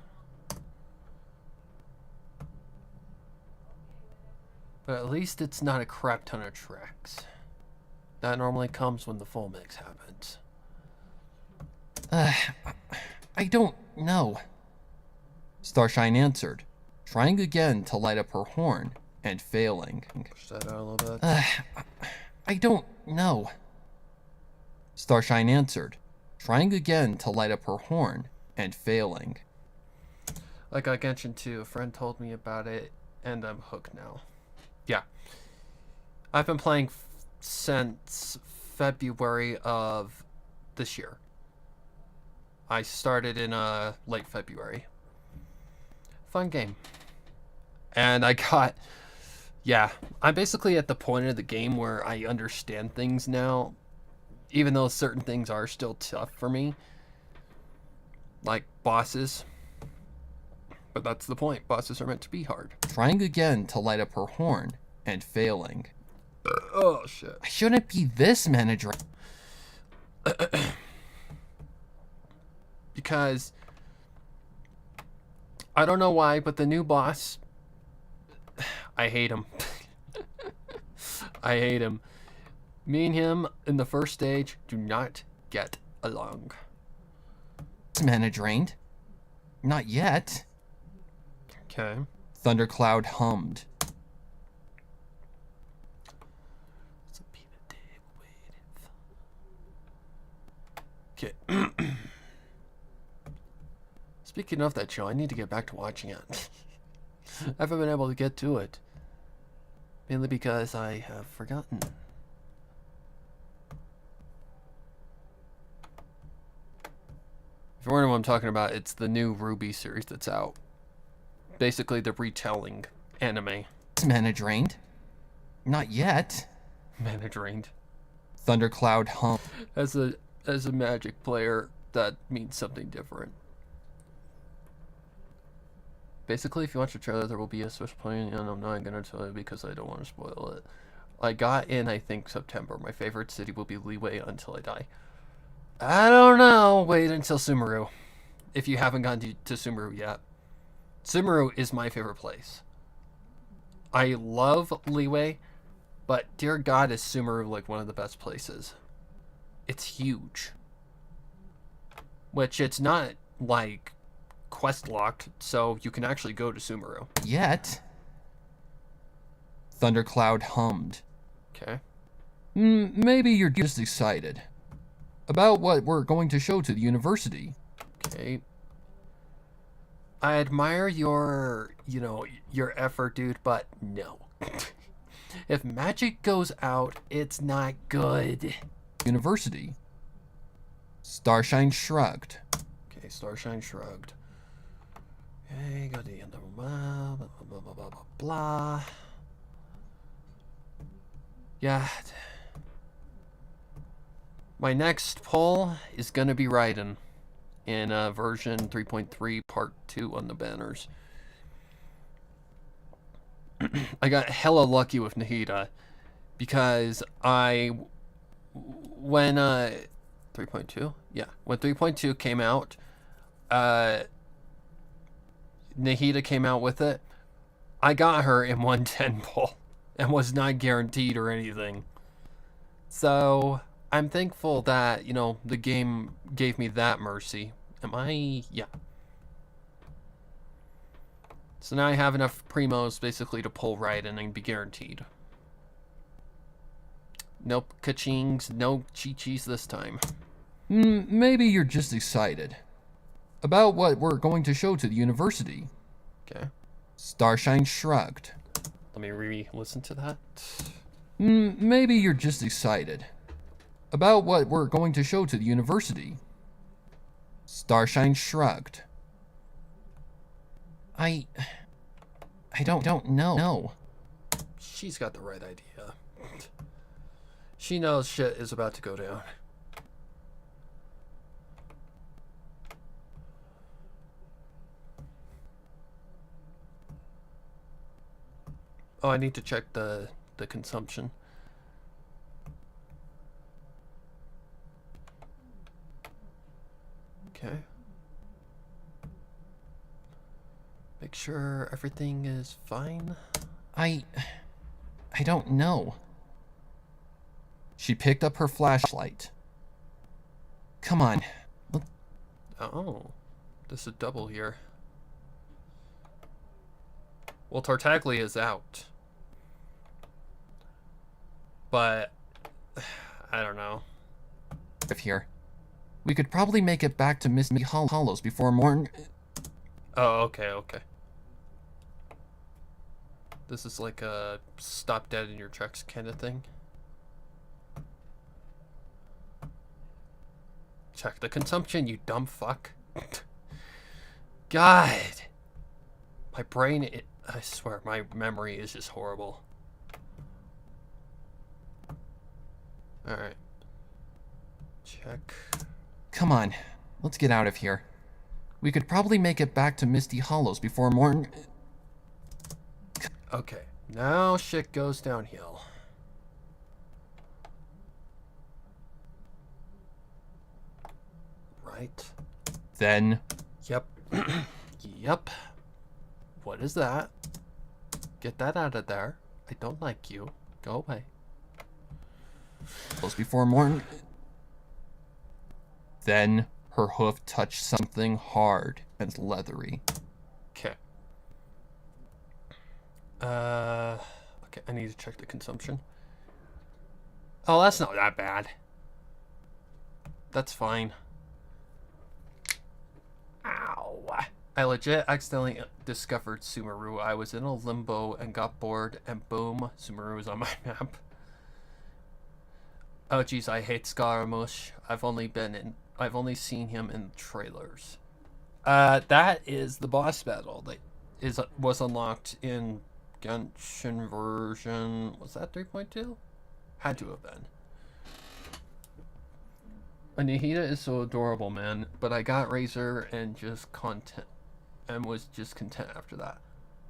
But at least it's not a crap ton of tracks. That normally comes when the full mix happens.
I don't know.
Starshine answered, trying again to light up her horn and failing.
Push that out a little bit.
I don't know.
Starshine answered, trying again to light up her horn and failing.
Like I mentioned too, a friend told me about it, and I'm hooked now. Yeah. I've been playing since February of this year. I started in late February. Fun game. And I got... Yeah, I'm basically at the point of the game where I understand things now, even though certain things are still tough for me. Like bosses. But that's the point. Bosses are meant to be hard.
Trying again to light up her horn and failing.
Oh, shit.
I shouldn't be this manager.
Because I don't know why, but the new boss, I hate him. I hate him. Me and him in the first stage do not get along.
Mana drained. Not yet.
Okay.
Thundercloud hummed.
This will be the day we waited for. Okay. Speaking of that show, I need to get back to watching it. I haven't been able to get to it. Mainly because I have forgotten. If you're wondering what I'm talking about, it's the new Ruby series that's out. Basically the retelling anime.
Mana drained. Not yet.
Mana drained.
Thundercloud hummed.
As a Magic player, that means something different. Basically, if you watch the trailer, there will be a Switch playing, and I'm not going to tell you because I don't want to spoil it. I got in, I think, September. My favorite city will be Leeway until I die. I don't know. Wait until Sumeru. If you haven't gone to Sumeru yet. Sumeru is my favorite place. I love Leeway, but dear God, is Sumeru like one of the best places. It's huge. Which it's not like quest locked, so you can actually go to Sumeru.
Yet.
Thundercloud hummed.
Okay.
Maybe you're just excited about what we're going to show to the university.
Okay. I admire your, your effort, dude, but no. If magic goes out, it's not good.
University. Starshine shrugged.
Okay, Starshine shrugged. Okay, go to the end of blah, blah, blah, blah, blah, blah, blah. Yeah. My next poll is gonna be Raiden in version 3.3 part 2 on the banners. I got hella lucky with Nahida because when 3.2? Yeah, when 3.2 came out, Nahida came out with it. I got her in 110 poll and was not guaranteed or anything. So I'm thankful that, you know, the game gave me that mercy. Yeah. So now I have enough primos basically to pull Raiden and be guaranteed. Nope, ka-chings, no chi-chis this time.
Maybe you're just excited about what we're going to show to the university.
Okay.
Starshine shrugged.
Let me re-listen to that.
Maybe you're just excited about what we're going to show to the university. Starshine shrugged.
I don't know.
She's got the right idea. She knows shit is about to go down. Oh, I need to check the consumption. Okay. Make sure everything is fine.
I don't know.
She picked up her flashlight.
Come on.
Oh, this is double here. Well, Tartaglia is out. But, I don't know.
If here. We could probably make it back to Misty Hollows before morning.
Oh, okay. This is like a stop dead in your tracks kind of thing. Check the consumption, you dumb fuck. God. My brain, I swear, my memory is just horrible. Alright. Check.
Come on. Let's get out of here. We could probably make it back to Misty Hollows before morning.
Okay, now shit goes downhill. Right.
Then,
Yep. Yep. What is that? Get that out of there. I don't like you. Go away.
close before morning. Then, her hoof touched something hard and leathery.
Okay. Okay, I need to check the consumption. Oh, that's not that bad. That's fine. Ow. I legit accidentally discovered Sumeru. I was in a limbo and got bored, and boom, Sumeru is on my map. Oh geez, I hate Scaramouche. I've only seen him in trailers. That is the boss battle that was unlocked in Genshin version. Was that 3.2? Had to have been. Anahita is so adorable, man. But I got Razor and just content, and was just content after that.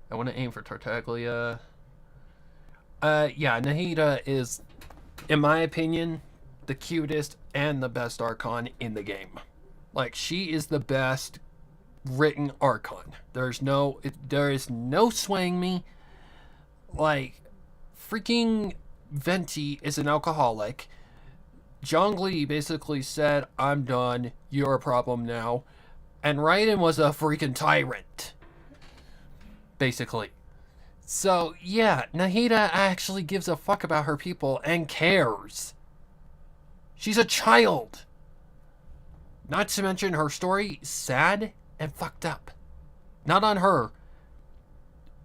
I want to aim for Tartaglia. Yeah, Nahida is, in my opinion, the cutest and the best Archon in the game. Like, she is the best written Archon. There is no swaying me. Like, freaking Venti is an alcoholic. Zhongli basically said, I'm done, you're a problem now. And Raiden was a freaking tyrant. Basically. So, yeah, Nahida actually gives a fuck about her people and cares. She's a child. Not to mention her story, sad and fucked up. Not on her.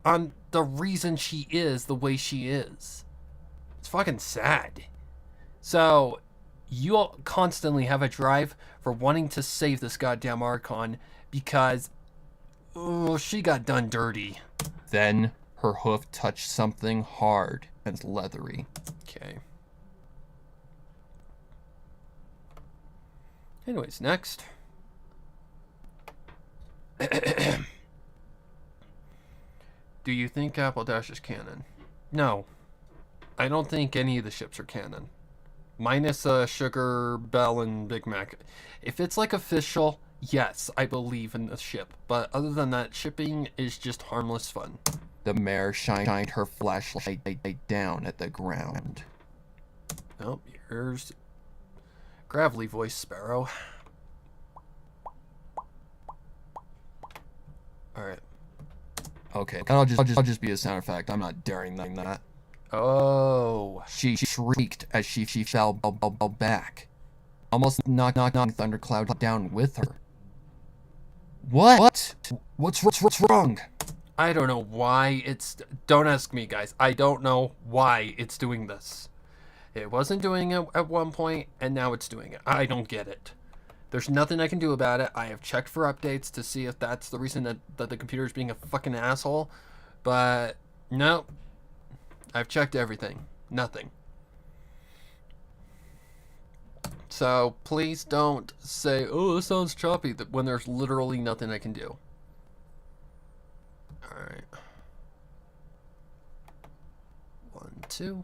On the reason she is the way she is. It's fucking sad. So, you all constantly have a drive for wanting to save this goddamn Archon because, oh, she got done dirty.
Then, her hoof touched something hard and leathery.
Okay. Anyways, next. Do you think Apple Dash is canon? No. I don't think any of the ships are canon. Minus Sugar, Bell, and Big Mac. If it's like official, yes, I believe in the ship. But other than that, shipping is just harmless fun.
The mayor shined her flashlight down at the ground.
Oh, here's gravelly voice Sparrow. Alright.
Okay, I'll just be a sound effect. I'm not daring them that.
Oh.
She shrieked as she fell back, almost knocking Thundercloud down with her. What? What's wrong?
I don't know why it's... Don't ask me, guys. I don't know why it's doing this. It wasn't doing it at one point, and now it's doing it. I don't get it. There's nothing I can do about it. I have checked for updates to see if that's the reason that the computer is being a fucking asshole. But, no. I've checked everything. Nothing. So, please don't say, oh, this sounds choppy, when there's literally nothing I can do. Alright. 1, 2.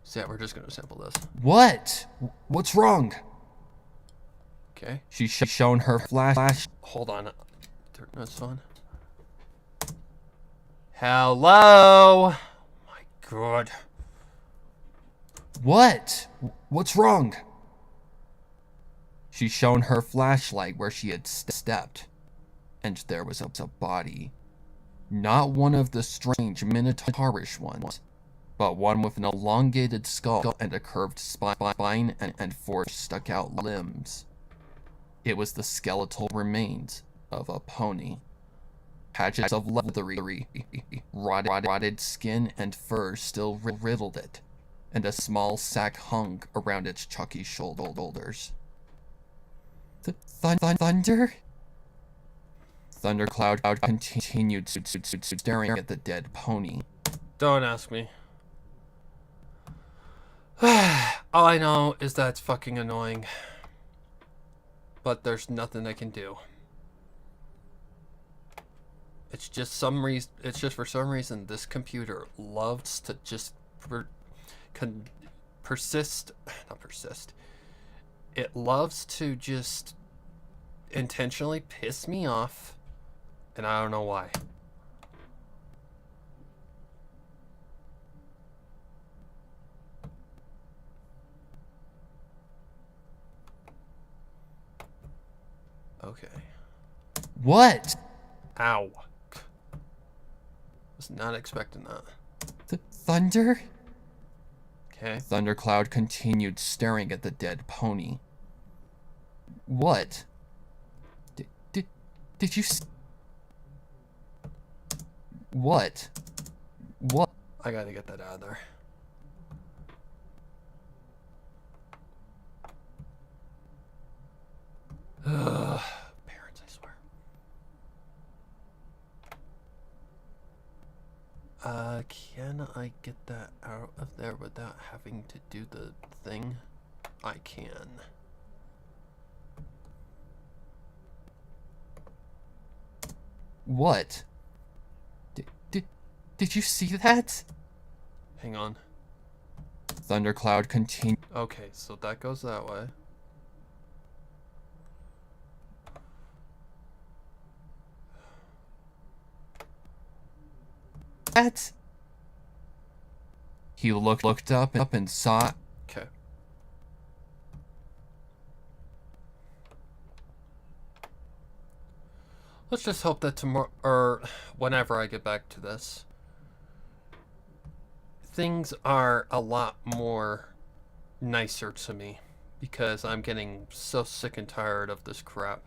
So yeah, we're just gonna sample this.
What? What's wrong?
Okay.
She's shown her flash.
Hold on. Turn this on. Hello? My God.
What? What's wrong? She's shown her flashlight where she had stepped, and there was a body. Not one of the strange minotaurish ones, but one with an elongated skull and a curved spine and 4 stuck-out limbs. It was the skeletal remains of a pony. Patches of leathery, rotted skin and fur still riddled it, and a small sack hung around its chalky shoulders. Thunder? Thundercloud continued staring at the dead pony.
Don't ask me. All I know is that it's fucking annoying. But there's nothing I can do. It's just for some reason this computer loves to just persist. It loves to just intentionally piss me off, and I don't know why. Okay.
What?
Ow. Was not expecting that.
Thunder?
Okay.
Thundercloud continued staring at the dead pony. What? Did you What? What?
I gotta get that out of there. Ugh. Parents, I swear. Can I get that out of there without having to do the thing? I can.
What? Did you see that?
Hang on.
Thundercloud continued.
Okay, so that goes that way.
That? He looked up and saw.
Okay. Let's just hope that tomorrow, or whenever I get back to this, things are a lot more nicer to me, because I'm getting so sick and tired of this crap.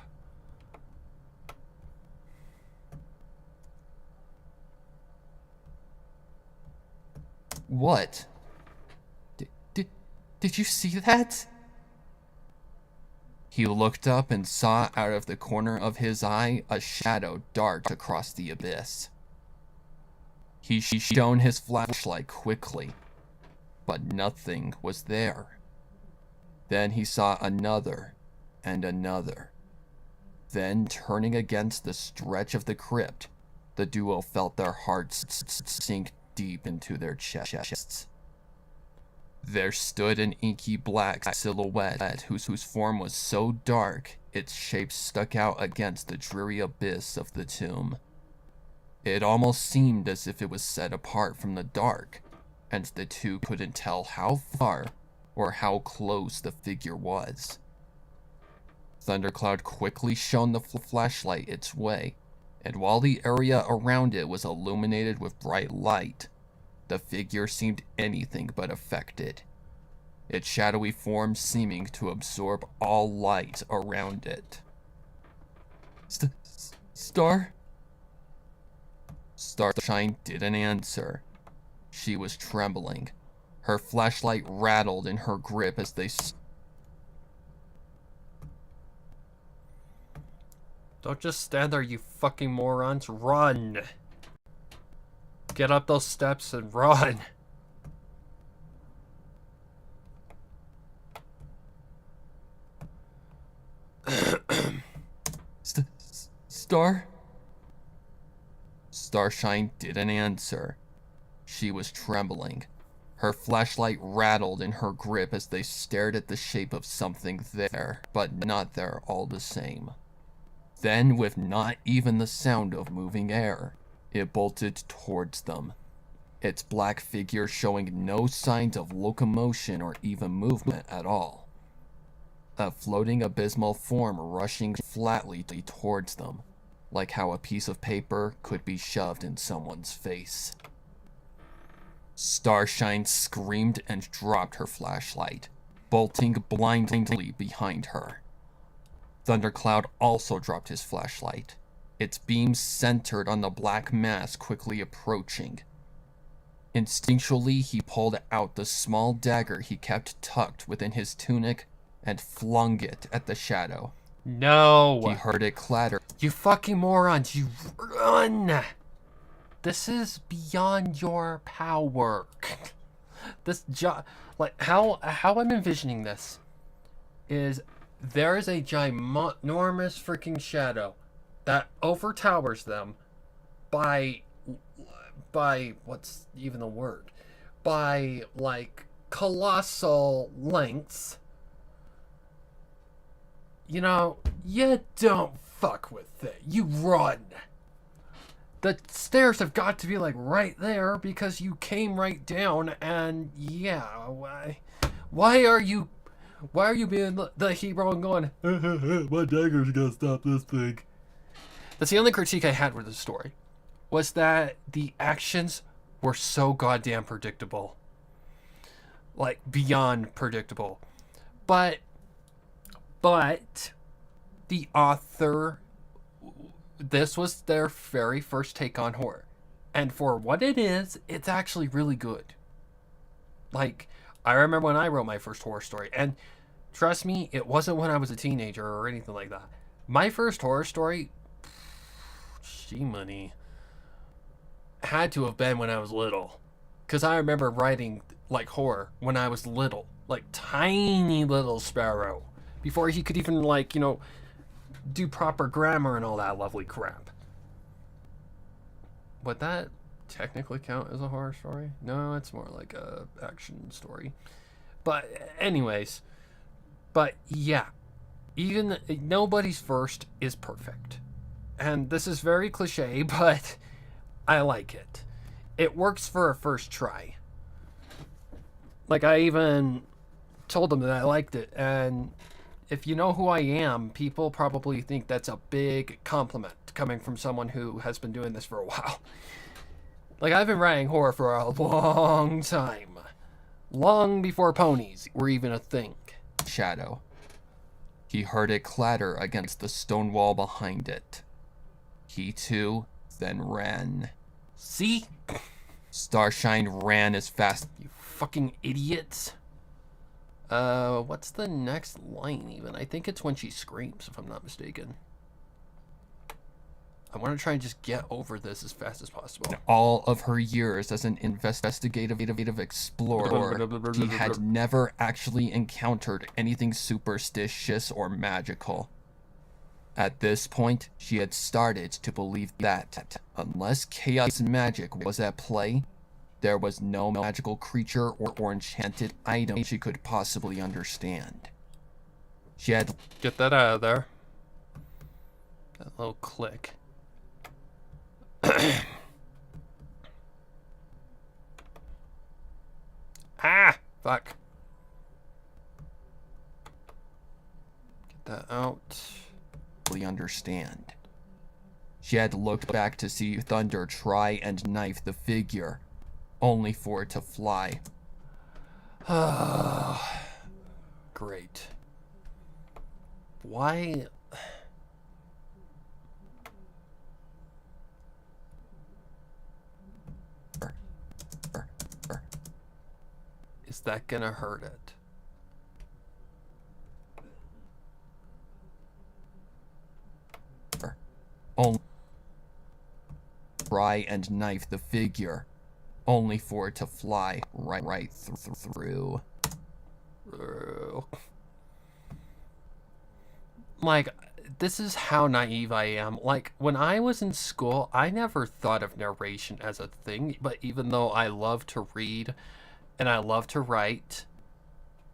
What? Did you see that? He looked up and saw out of the corner of his eye a shadow dart across the abyss. He shone his flashlight quickly, but nothing was there. Then he saw another and another. Then, turning against the stretch of the crypt, the duo felt their hearts sink deep into their chests. There stood an inky black silhouette whose form was so dark its shape stuck out against the dreary abyss of the tomb. It almost seemed as if it was set apart from the dark, and the two couldn't tell how far or how close the figure was. Thundercloud quickly shone the flashlight its way, and while the area around it was illuminated with bright light, the figure seemed anything but affected, its shadowy form seeming to absorb all light around it. Star? Starshine didn't answer. She was trembling. Her flashlight rattled in her grip as they...
Don't just stand there, you fucking morons. Run! Get up those steps and run!
Star? Starshine didn't answer. She was trembling. Her flashlight rattled in her grip as they stared at the shape of something there, but not there all the same. Then, with not even the sound of moving air, it bolted towards them, its black figure showing no signs of locomotion or even movement at all. A floating abysmal form rushing flatly towards them, like how a piece of paper could be shoved in someone's face. Starshine screamed and dropped her flashlight, bolting blindly behind her. Thundercloud also dropped his flashlight, its beam centered on the black mass quickly approaching. Instinctually, he pulled out the small dagger he kept tucked within his tunic and flung it at the shadow.
No!
He heard it clatter.
You fucking morons, you run! This is beyond your power. This job, like, how I'm envisioning this is there is a ginormous freaking shadow that overtowers them by what's even the word? By, like, colossal lengths. You know, you don't fuck with it. You run. The stairs have got to be, like, right there because you came right down, and yeah, why are you being the hero and going, my dagger's gonna stop this thing? That's the only critique I had with the story, was that the actions were so goddamn predictable. Like, beyond predictable. But the author, this was their very first take on horror. And for what it is, it's actually really good. Like, I remember when I wrote my first horror story, and trust me, it wasn't when I was a teenager or anything like that. My first horror story, money, had to have been when I was little. Because I remember writing, like, horror when I was little. Like, tiny little Sparrow. Before he could even, like, you know, do proper grammar and all that lovely crap. Would that technically count as a horror story? No, it's more like a action story. But anyways, but yeah, even nobody's first is perfect. And this is very cliche, but I like it. It works for a first try. Like, I even told them that I liked it, and if you know who I am, people probably think that's a big compliment coming from someone who has been doing this for a while. Like, I've been writing horror for a long time. Long before ponies were even a thing.
Shadow. He heard it clatter against the stone wall behind it. He too then ran.
See?
Starshine ran as fast.
You fucking idiots. What's the next line even? I think it's when she screams, if I'm not mistaken. I want to try and just get over this as fast as possible.
In all of her years as an investigative explorer, she had never actually encountered anything superstitious or magical. At this point, she had started to believe that, unless chaos magic was at play, there was no magical creature or enchanted item she could possibly understand. She had...
Get that out of there. That little click. Ah! Fuck. Get that out.
Understand. She had looked back to see Thunder try and knife the figure, only for it to fly.
Great. Why? Is that gonna hurt it?
Only try and knife the figure, only for it to fly right through.
Like, this is how naive I am. Like, when I was in school, I never thought of narration as a thing, but even though I love to read and I love to write,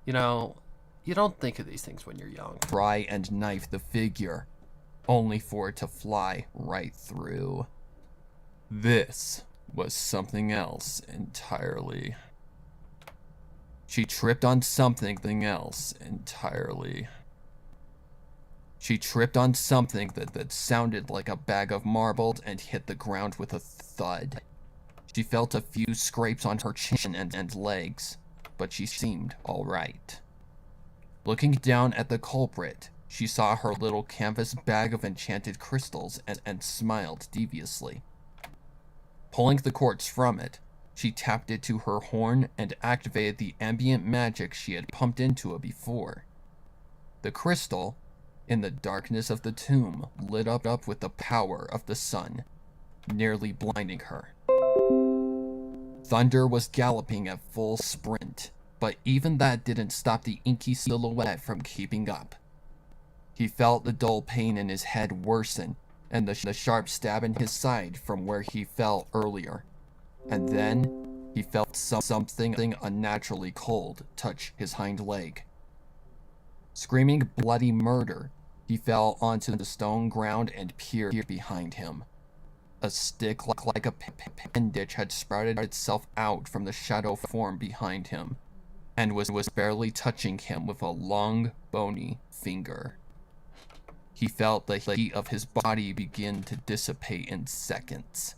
you know, you don't think of these things when you're young.
Try and knife the figure, only for it to fly right through. This was something else entirely. She tripped on something else entirely. She tripped on something that sounded like a bag of marbles and hit the ground with a thud. She felt a few scrapes on her chin and legs, but she seemed all right. Looking down at the culprit, she saw her little canvas bag of enchanted crystals and smiled deviously. Pulling the quartz from it, she tapped it to her horn and activated the ambient magic she had pumped into it before. The crystal, in the darkness of the tomb, lit up with the power of the sun, nearly blinding her. Thunder was galloping at full sprint, but even that didn't stop the inky silhouette from keeping up. He felt the dull pain in his head worsen, and the sharp stab in his side from where he fell earlier. And then, he felt something unnaturally cold touch his hind leg. Screaming bloody murder, he fell onto the stone ground and peered behind him. A stick like a appendage had sprouted itself out from the shadow form behind him, and was barely touching him with a long, bony finger. He felt the heat of his body begin to dissipate in seconds,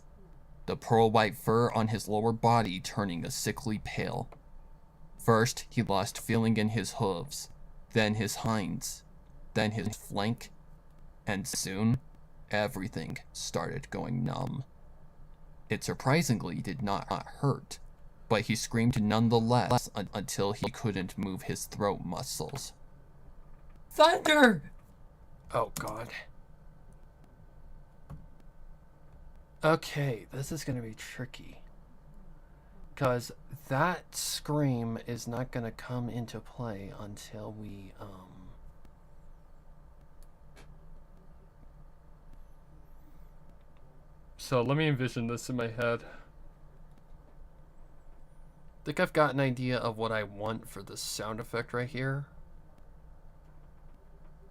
the pearl-white fur on his lower body turning a sickly pale. First, he lost feeling in his hooves, then his hinds, then his flank, and soon, everything started going numb. It surprisingly did not hurt, but he screamed nonetheless until he couldn't move his throat muscles.
Thunder!
Oh, God. Okay, this is gonna be tricky. Because that scream is not gonna come into play until we, So let me envision this in my head. I think I've got an idea of what I want for this sound effect right here.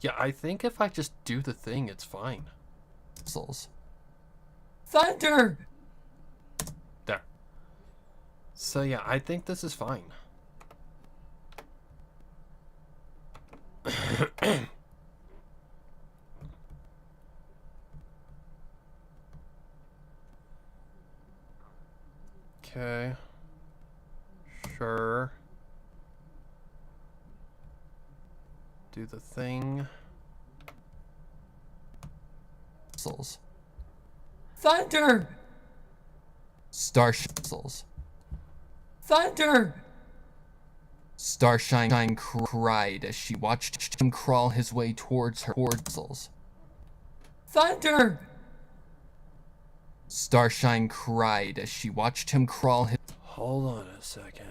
Yeah, I think if I just do the thing, it's fine.
Thunder!
There. So yeah, I think this is fine. Okay. Sure. Do the thing.
Thunder! Thunder!
Starshine cried as she watched him crawl his way towards her.
Thunder!
Starshine cried as she watched him crawl his...
Hold on a second.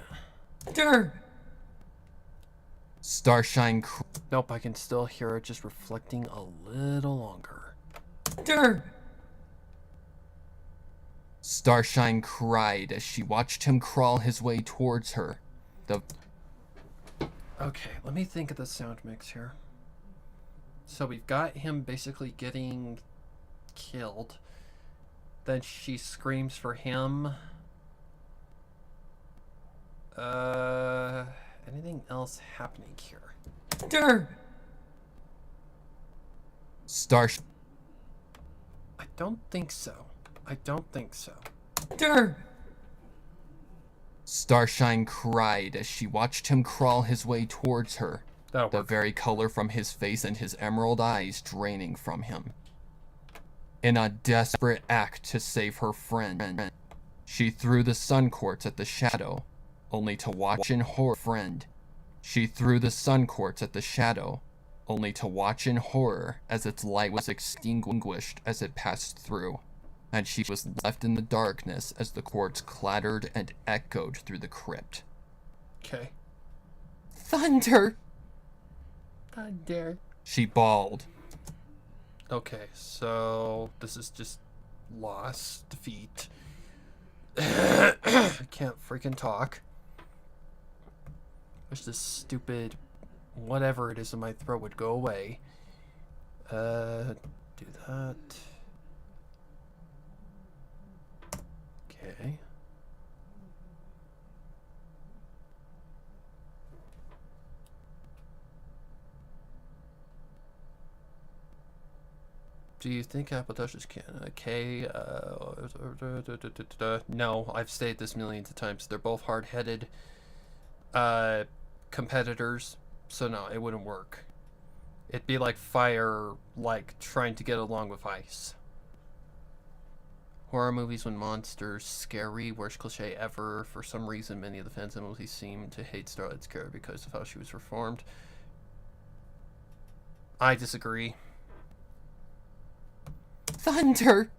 Starshine
Nope, I can still hear it just reflecting a little longer.
Starshine cried as she watched him crawl his way towards her.
Okay, let me think of the sound mix here. So we've got him basically getting killed. Then she screams for him. Anything else happening here? I don't think so. I don't think so.
Starshine cried as she watched him crawl his way towards her,
That'll
the
work.
very color from his face and his emerald eyes draining from him. In a desperate act to save her friend, she threw the sun quartz at the shadow, only to watch in horror. She threw the sun quartz at the shadow, only to watch in horror as its light was extinguished as it passed through, and she was left in the darkness as the quartz clattered and echoed through the crypt.
Okay.
Thunder!
Thunder.
She bawled.
Okay, so this is just loss, defeat. I can't freaking talk. Wish this stupid whatever it is in my throat would go away. Do that. Okay. Do you think Appletouches can? Okay, no, I've stated this millions of times. They're both hard-headed competitors, so no, it wouldn't work. It'd be like fire, like trying to get along with ice. Horror movies when monsters scary, worst cliche ever. For some reason, many of the fans in the movie seem to hate Starlight's character because of how she was performed. I disagree.
Thunder!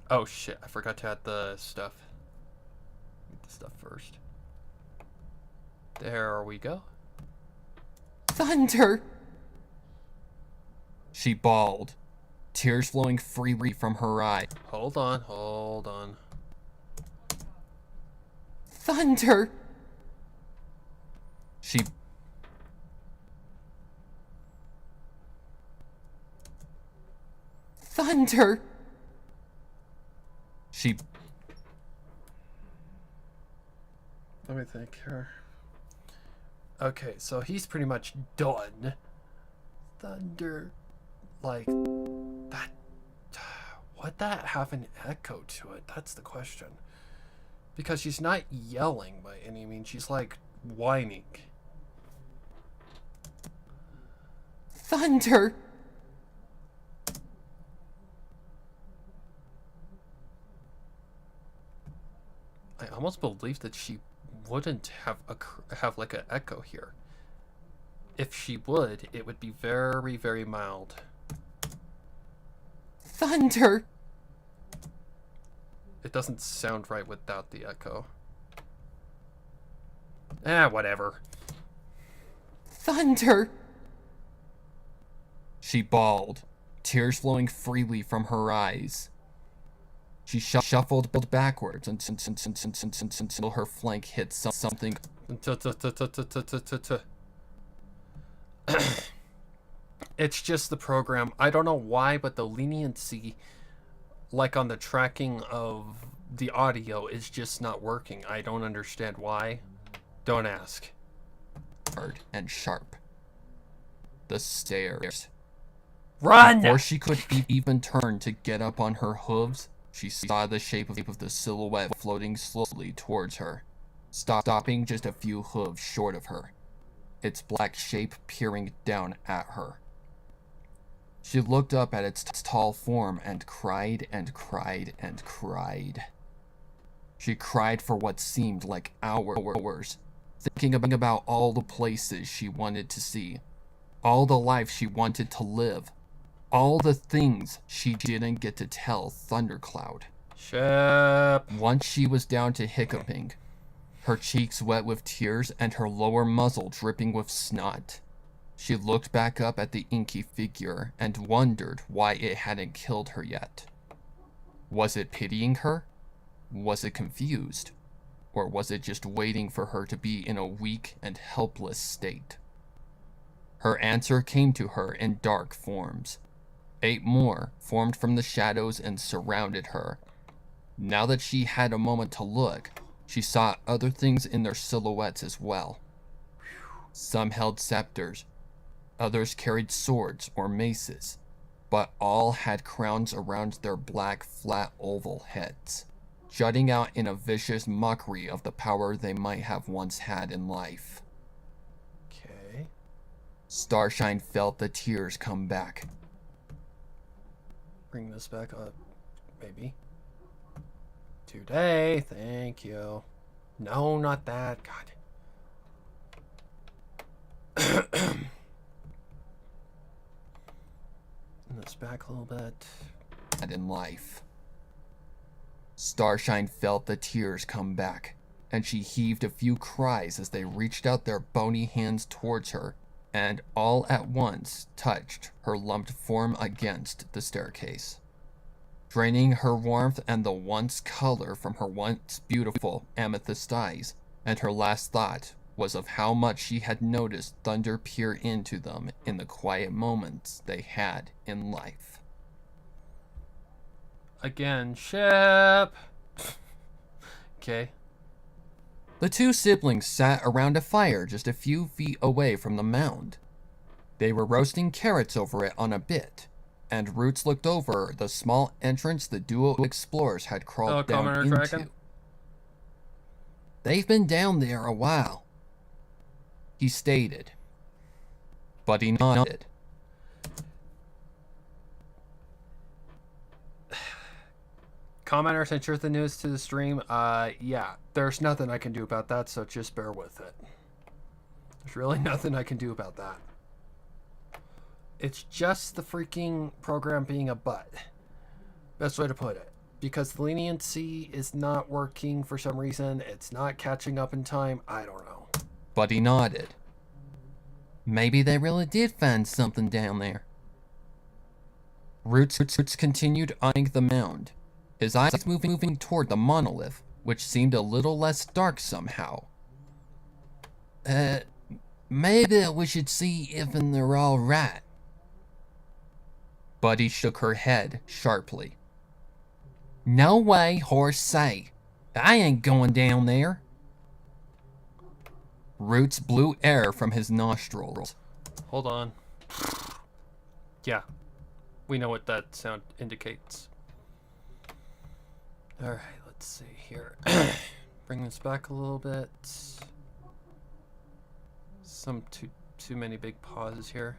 Oh shit, I forgot to add the stuff. Get the stuff first. There we go.
Thunder!
She bawled, tears flowing freely from her eye.
Hold on, hold on.
Thunder!
She
Thunder!
She
Let me think here. Okay, so he's pretty much done. Thunder. Like, that. Would that have an echo to it? That's the question. Because she's not yelling by any means. She's like whining.
Thunder!
I almost believe that she wouldn't have like an echo here. If she would, it would be very, very mild.
Thunder!
It doesn't sound right without the echo. Whatever.
Thunder!
She bawled, tears flowing freely from her eyes. She shuffled backwards until her flank hit something.
It's just the program. I don't know why, but the leniency, like on the tracking of the audio, is just not working. I don't understand why. Don't ask.
Hard and sharp. The stairs.
Run!
Before she could even turn to get up on her hooves, she saw the shape of the silhouette floating slowly towards her, stopping just a few hooves short of her, its black shape peering down at her. She looked up at its tall form and cried and cried and cried. She cried for what seemed like hours, thinking about all the places she wanted to see, all the life she wanted to live, all the things she didn't get to tell Thundercloud.
Shep.
Once she was down to hiccuping, her cheeks wet with tears and her lower muzzle dripping with snot. She looked back up at the inky figure and wondered why it hadn't killed her yet. Was it pitying her? Was it confused? Or was it just waiting for her to be in a weak and helpless state? Her answer came to her in dark forms. 8 more formed from the shadows and surrounded her. Now that she had a moment to look, she saw other things in their silhouettes as well. Some held scepters, others carried swords or maces, but all had crowns around their black, flat oval heads, jutting out in a vicious mockery of the power they might have once had in life.
Okay.
Starshine felt the tears come back.
Bring this back up, maybe. Today, thank you. No, not that. God. Bring this back a little bit.
And in life. Starshine felt the tears come back, and she heaved a few cries as they reached out their bony hands towards her, and all at once touched her lumped form against the staircase, draining her warmth and the once color from her once beautiful amethyst eyes, and her last thought was of how much she had noticed thunder peer into them in the quiet moments they had in life.
Again, Shep. Okay.
The 2 siblings sat around a fire just a few feet away from the mound. They were roasting carrots over it on a bit, and Roots looked over the small entrance the duo explorers had crawled down
Commoner
into.
Dragon?
They've been down there a while, he stated. Buddy nodded.
Commenter, since you're the newest to the stream, yeah, there's nothing I can do about that, so just bear with it. There's really nothing I can do about that. It's just the freaking program being a butt. Best way to put it. Because the leniency is not working for some reason. It's not catching up in time. I don't know.
Buddy nodded.
Maybe they really did find something down there.
Roots continued eyeing the mound, his eyes moving toward the monolith, which seemed a little less dark somehow.
Maybe we should see if they're all right.
Buddy shook her head sharply.
No way, horse say. I ain't going down there.
Roots blew air from his nostrils.
Hold on. Yeah. We know what that sound indicates. Alright, let's see here. Bring this back a little bit. Some too many big pauses here.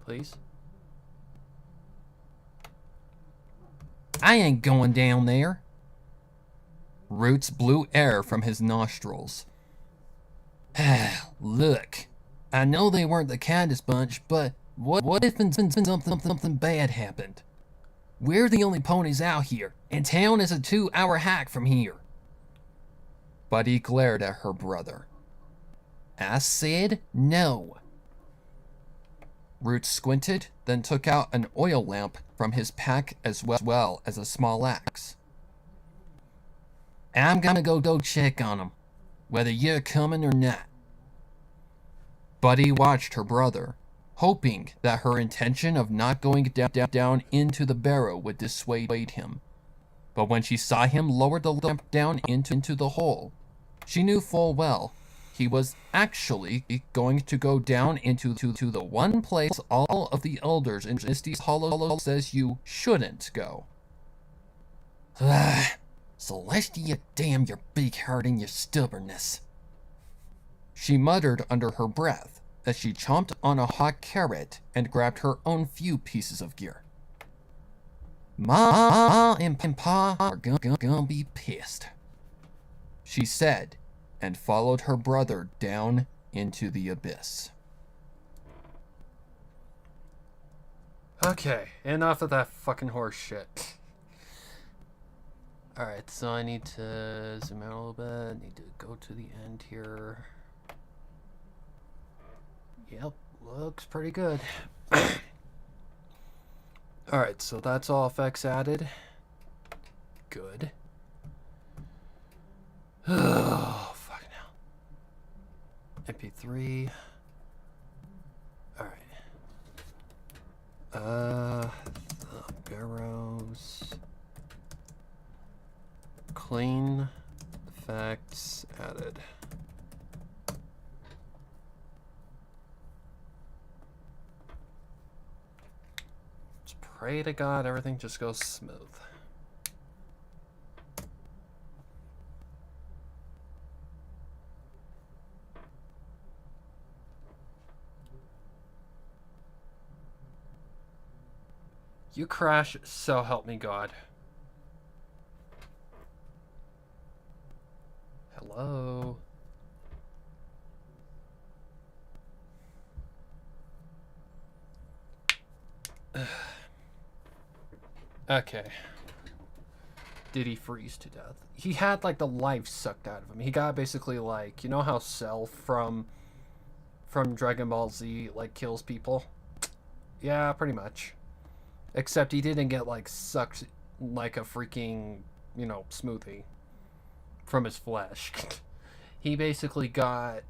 Please?
I ain't going down there.
Roots blew air from his nostrils.
Look, I know they weren't the kindest bunch, but what if something bad happened? We're the only ponies out here, and town is a 2-hour hike from here.
Buddy glared at her brother.
I said no.
Roots squinted, then took out an oil lamp from his pack as well as a small axe.
I'm gonna go check on them, whether you're coming or not.
Buddy watched her brother, hoping that her intention of not going down into the barrow would dissuade him. But when she saw him lower the lamp down into the hole, she knew full well he was actually going to go down into the one place all of the elders in Misty's Hollow says you shouldn't go.
Celestia, damn your big heart and your stubbornness.
She muttered under her breath as she chomped on a hot carrot and grabbed her own few pieces of gear.
Ma and Pa are gonna be pissed,
she said, and followed her brother down into the abyss.
Okay, enough of that fucking horse shit. Alright, so I need to zoom out a little bit. Need to go to the end here. Yep, looks pretty good. Alright, so that's all effects added. Good. Oh, fuck now. MP3. Alright. The barrows. Clean effects added. Just pray to God everything just goes smooth. You crash, so help me God. Hello? Okay. Did he freeze to death? He had like the life sucked out of him. He got basically like, you know how Cell from Dragon Ball Z like kills people? Yeah, pretty much. Except he didn't get like sucked like a freaking, you know, smoothie from his flesh. He basically got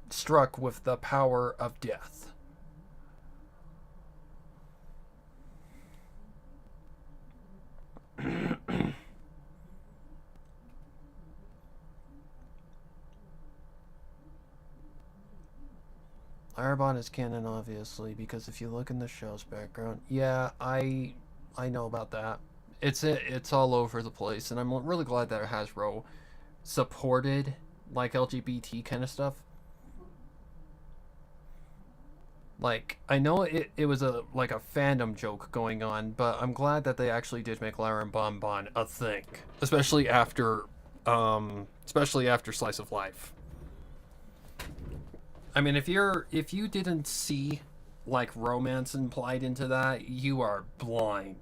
struck with the power of death. Arabon is canon, obviously, because if you look in the show's background, yeah, I know about that. It's all over the place, and I'm really glad that Hasbro supported like LGBT kind of stuff. Like, I know it was a like a fandom joke going on, but I'm glad that they actually did make Lara and Bonbon a thing, especially after Slice of Life. I mean, if you didn't see like romance implied into that, you are blind.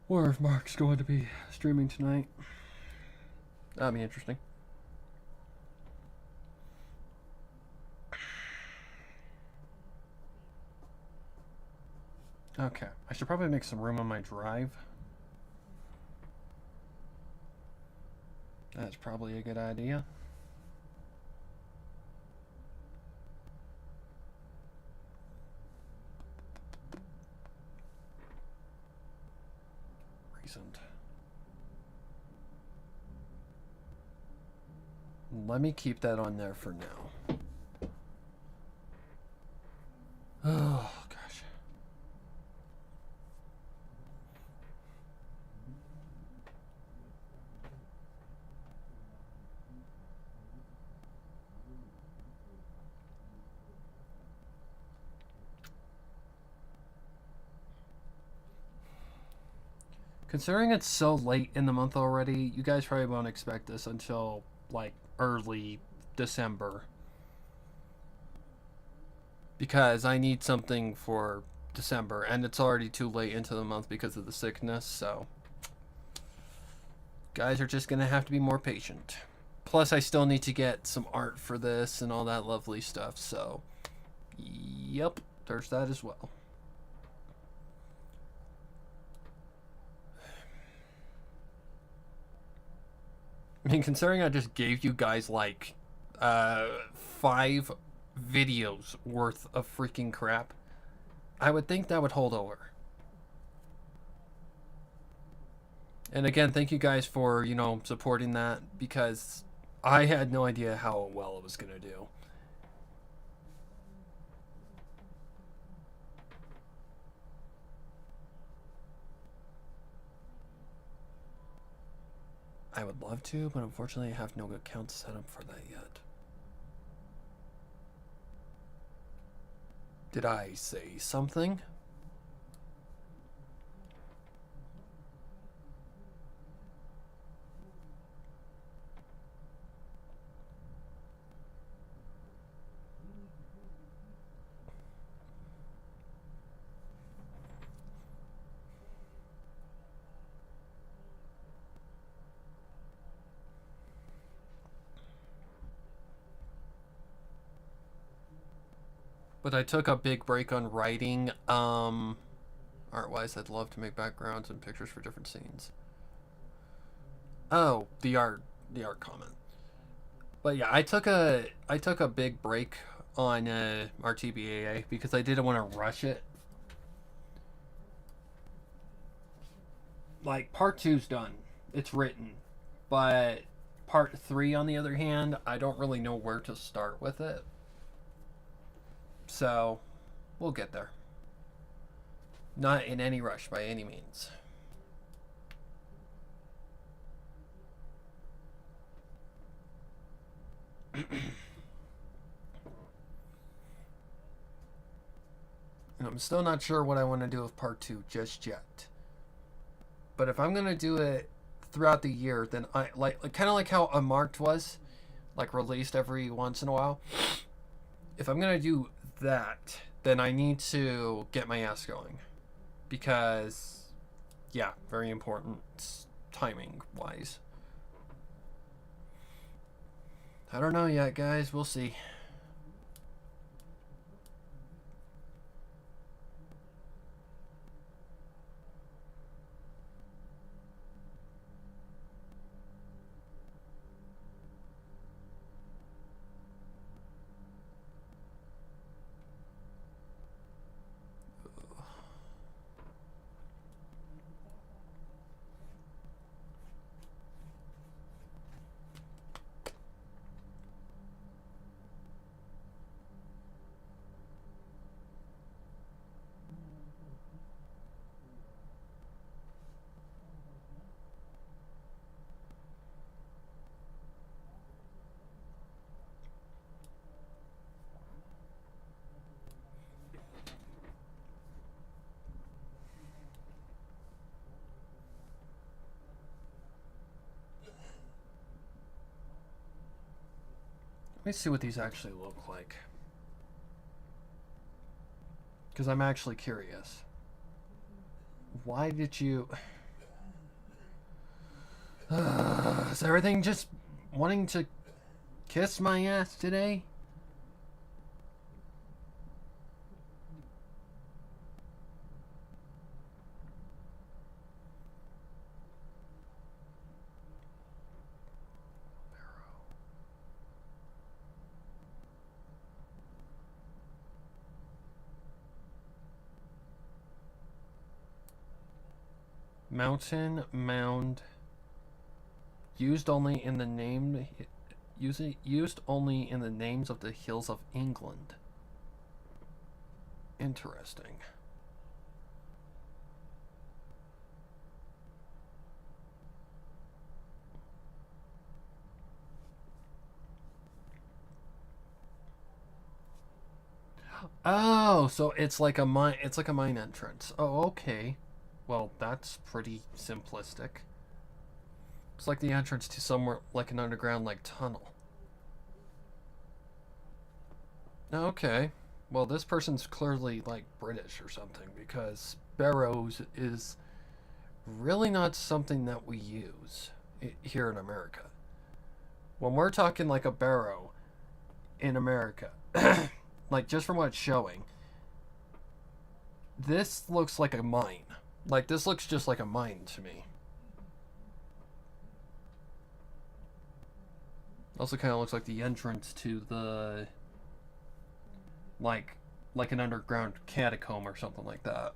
Or if Mark's going to be streaming tonight. That'd be interesting. Okay, I should probably make some room on my drive. That's probably a good idea. Recent. Let me keep that on there for now. Oh, gosh. Considering it's so late in the month already, you guys probably won't expect this until, like, early December. Because I need something for December, and it's already too late into the month because of the sickness, so... Guys are just gonna have to be more patient. Plus, I still need to get some art for this and all that lovely stuff, so... Yep, there's that as well. I mean, considering I just gave you guys, like, 5 videos worth of freaking crap, I would think that would hold over. And again, thank you guys for, you know, supporting that, because I had no idea how well it was going to do. I would love to, but unfortunately I have no account set up for that yet. Did I say something? But I took a big break on writing. Art-wise, I'd love to make backgrounds and pictures for different scenes. Oh, the art comment. But yeah, I took a big break on RTBAA because I didn't want to rush it. Like, part 2's done. It's written. But part 3, on the other hand, I don't really know where to start with it. So, we'll get there. Not in any rush by any means. And I'm still not sure what I want to do with part 2 just yet. But if I'm gonna do it throughout the year, then I like kind of like how Unmarked was, like released every once in a while. If I'm gonna do that, then I need to get my ass going, because yeah, very important timing wise. I don't know yet, guys. We'll see. Let me see what these actually look like, because I'm actually curious. Why did you... is everything just wanting to kiss my ass today? Mountain mound used only in the name used only in the names of the hills of England. Interesting. Oh, so it's like a mine. It's like a mine entrance. Oh, okay. Well, that's pretty simplistic. It's like the entrance to somewhere like an underground like tunnel. Okay. Well, this person's clearly like British or something, because barrows is really not something that we use here in America. When we're talking like a barrow in America, like just from what it's showing, this looks like a mine. Like, this looks just like a mine to me. Also kind of looks like the entrance to the... Like an underground catacomb or something like that.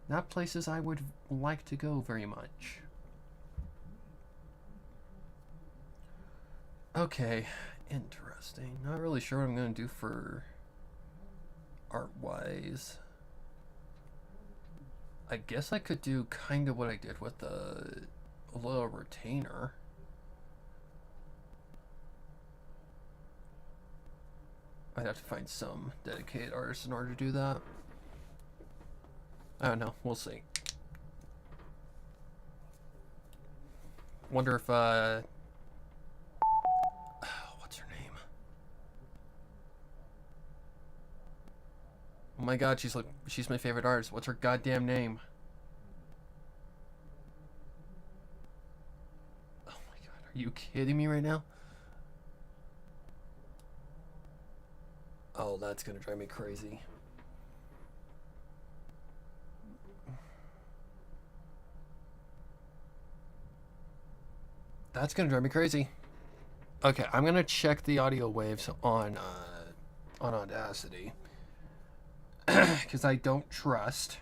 Not places I would like to go very much. Okay, interesting. Not really sure what I'm going to do for... art-wise. I guess I could do kind of what I did with the little retainer. I'd have to find some dedicated artists in order to do that. I don't know. We'll see. Wonder if, what's her name? Oh my god, she's my favorite artist. What's her goddamn name? Oh my god, are you kidding me right now? that's gonna drive me crazy. That's gonna drive me crazy. Okay, I'm gonna check the audio waves on Audacity because I don't trust.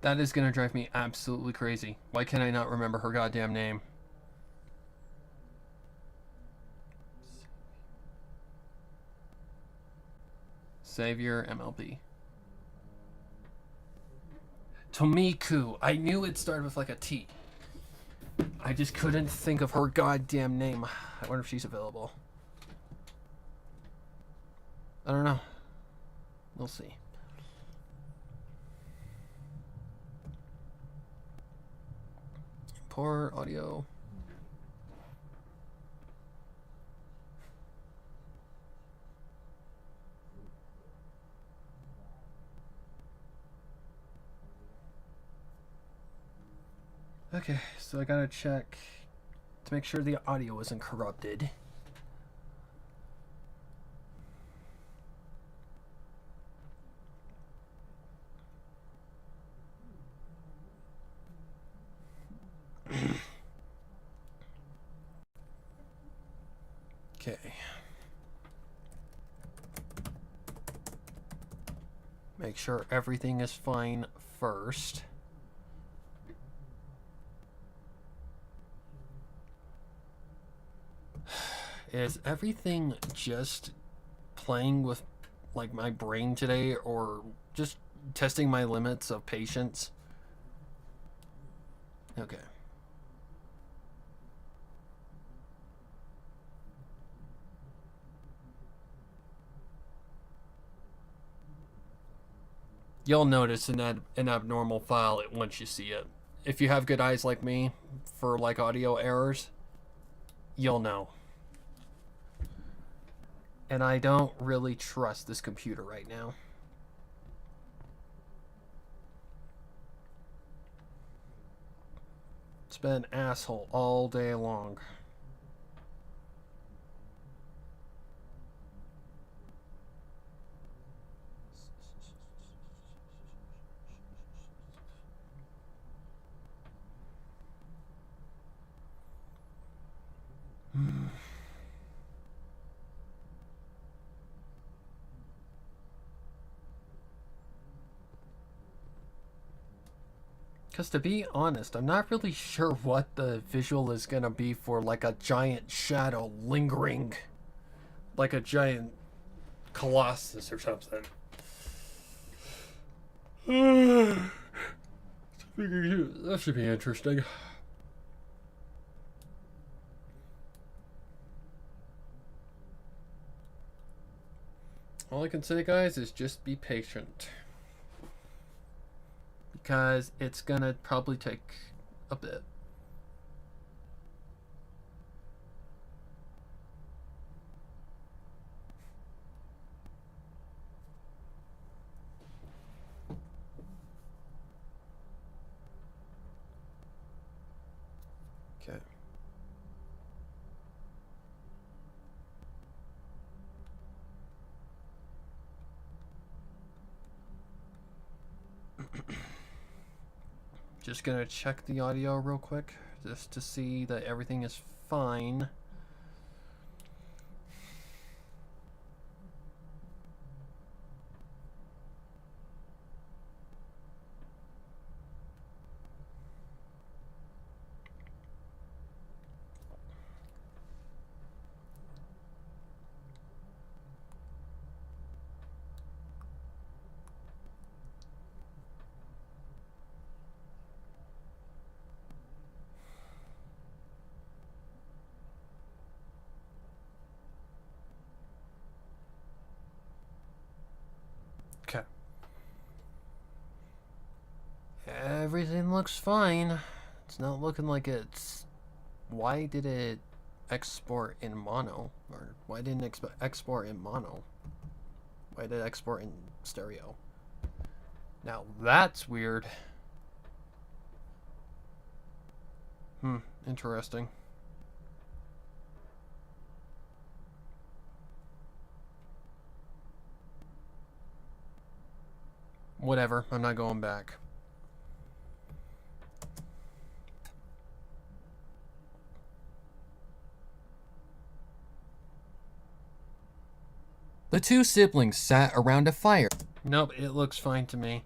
That is gonna drive me absolutely crazy. Why can I not remember her goddamn name? Savior MLB. Tomiku. I knew it started with like a T. I just couldn't think of her goddamn name. I wonder if she's available. I don't know. We'll see. Import audio. Okay, so I gotta check to make sure the audio isn't corrupted. Okay. Make sure everything is fine first. Is everything just playing with like my brain today, or just testing my limits of patience? Okay. You'll notice an abnormal file once you see it. If you have good eyes like me for like audio errors, you'll know. And I don't really trust this computer right now. It's been an asshole all day long. Because to be honest, I'm not really sure what the visual is going to be for like a giant shadow lingering. Like a giant colossus or something. That should be interesting. All I can say, guys, is just be patient. Because it's gonna probably take a bit. Okay. Just gonna check the audio real quick, just to see that everything is fine. Okay. Everything looks fine. It's not looking like it's... Why did it export in mono? Or why didn't it export in mono? Why did it export in stereo? Now that's weird. Interesting. Whatever, I'm not going back.
The two siblings sat around a fire.
Nope, it looks fine to me.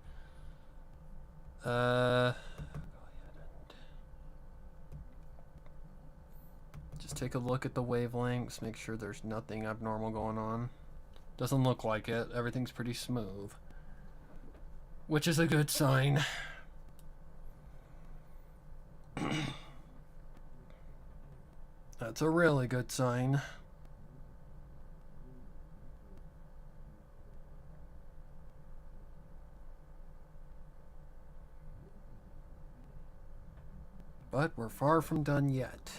Just take a look at the wavelengths, make sure there's nothing abnormal going on. Doesn't look like it. Everything's pretty smooth. Which is a good sign. That's a really good sign. But we're far from done yet.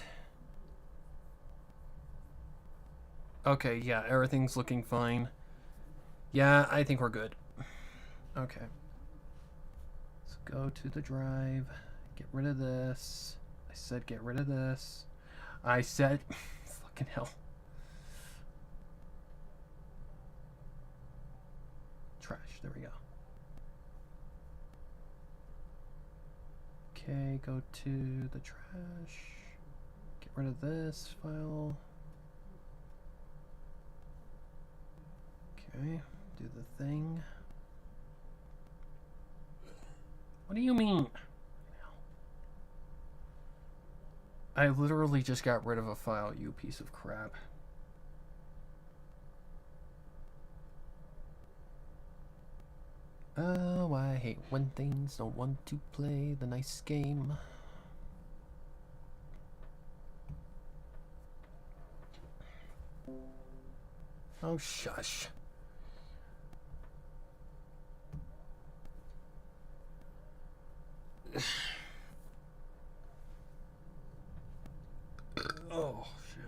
Okay, yeah, everything's looking fine. Yeah, I think we're good. Okay. Let's go to the drive. Get rid of this. I said get rid of this. I said... fucking hell. Trash. There we go. Okay, go to the trash. Get rid of this file. Okay, do the thing. What do you mean? I literally just got rid of a file, you piece of crap. Oh, I hate when things don't want to play the nice game. Oh, shush. Oh, shit.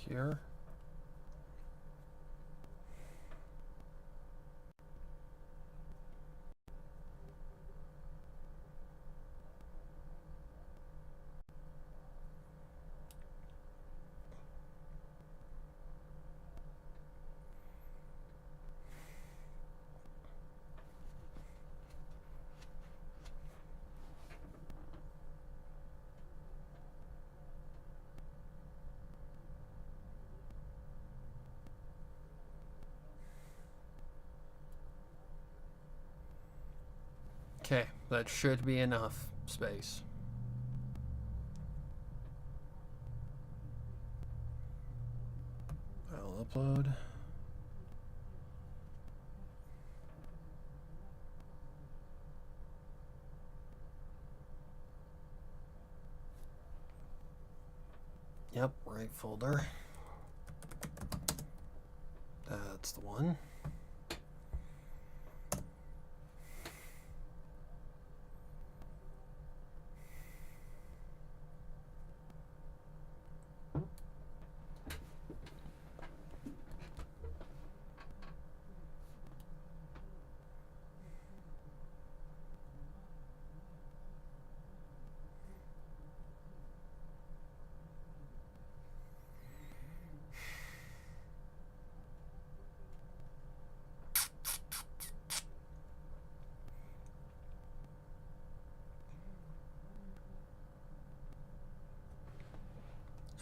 Here. Okay, that should be enough space. I'll upload. Yep, right folder. That's the one.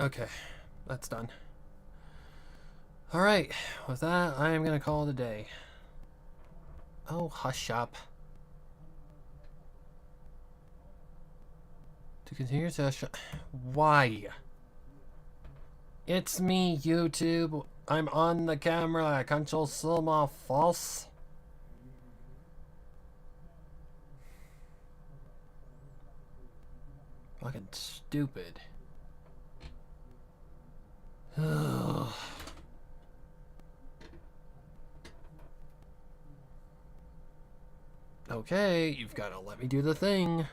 Okay, that's done. Alright, with that, I am going to call it a day. Oh, hush up. To continue session. Why? It's me, YouTube. I'm on the camera. Control Silma false. Fucking stupid. Okay, you've got to let me do the thing.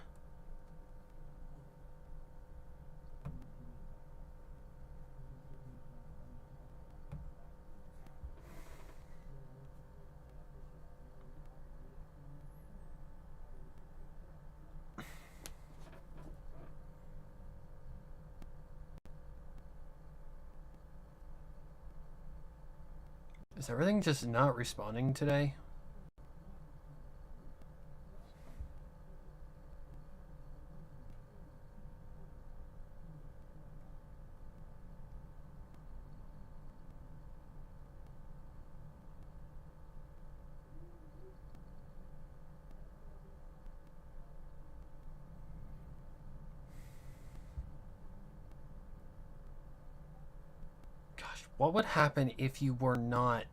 Is everything just not responding today? Gosh, what would happen if you were not,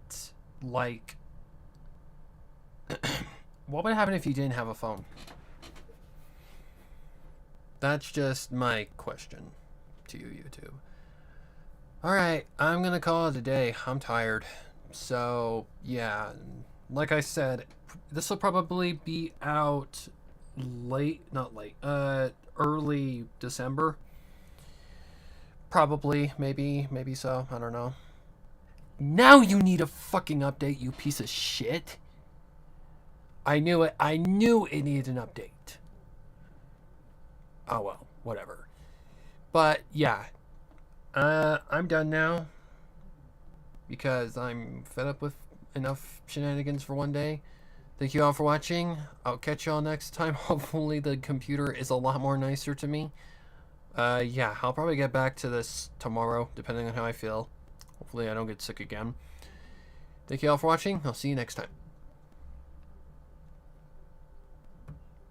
like... What would happen if you didn't have a phone? That's just my question to you, YouTube. Alright, I'm gonna call it a day. I'm tired. So, yeah. Like I said, this will probably be out early December. Probably, maybe so. I don't know. Now you need a fucking update, you piece of shit. I knew it. I knew it needed an update. Oh well, whatever. But yeah, I'm done now because I'm fed up with enough shenanigans for one day. Thank you all for watching. I'll catch y'all next time. Hopefully the computer is a lot more nicer to me. Yeah, I'll probably get back to this tomorrow, depending on how I feel. Hopefully I don't get sick again. Thank you all for watching. I'll see you next time.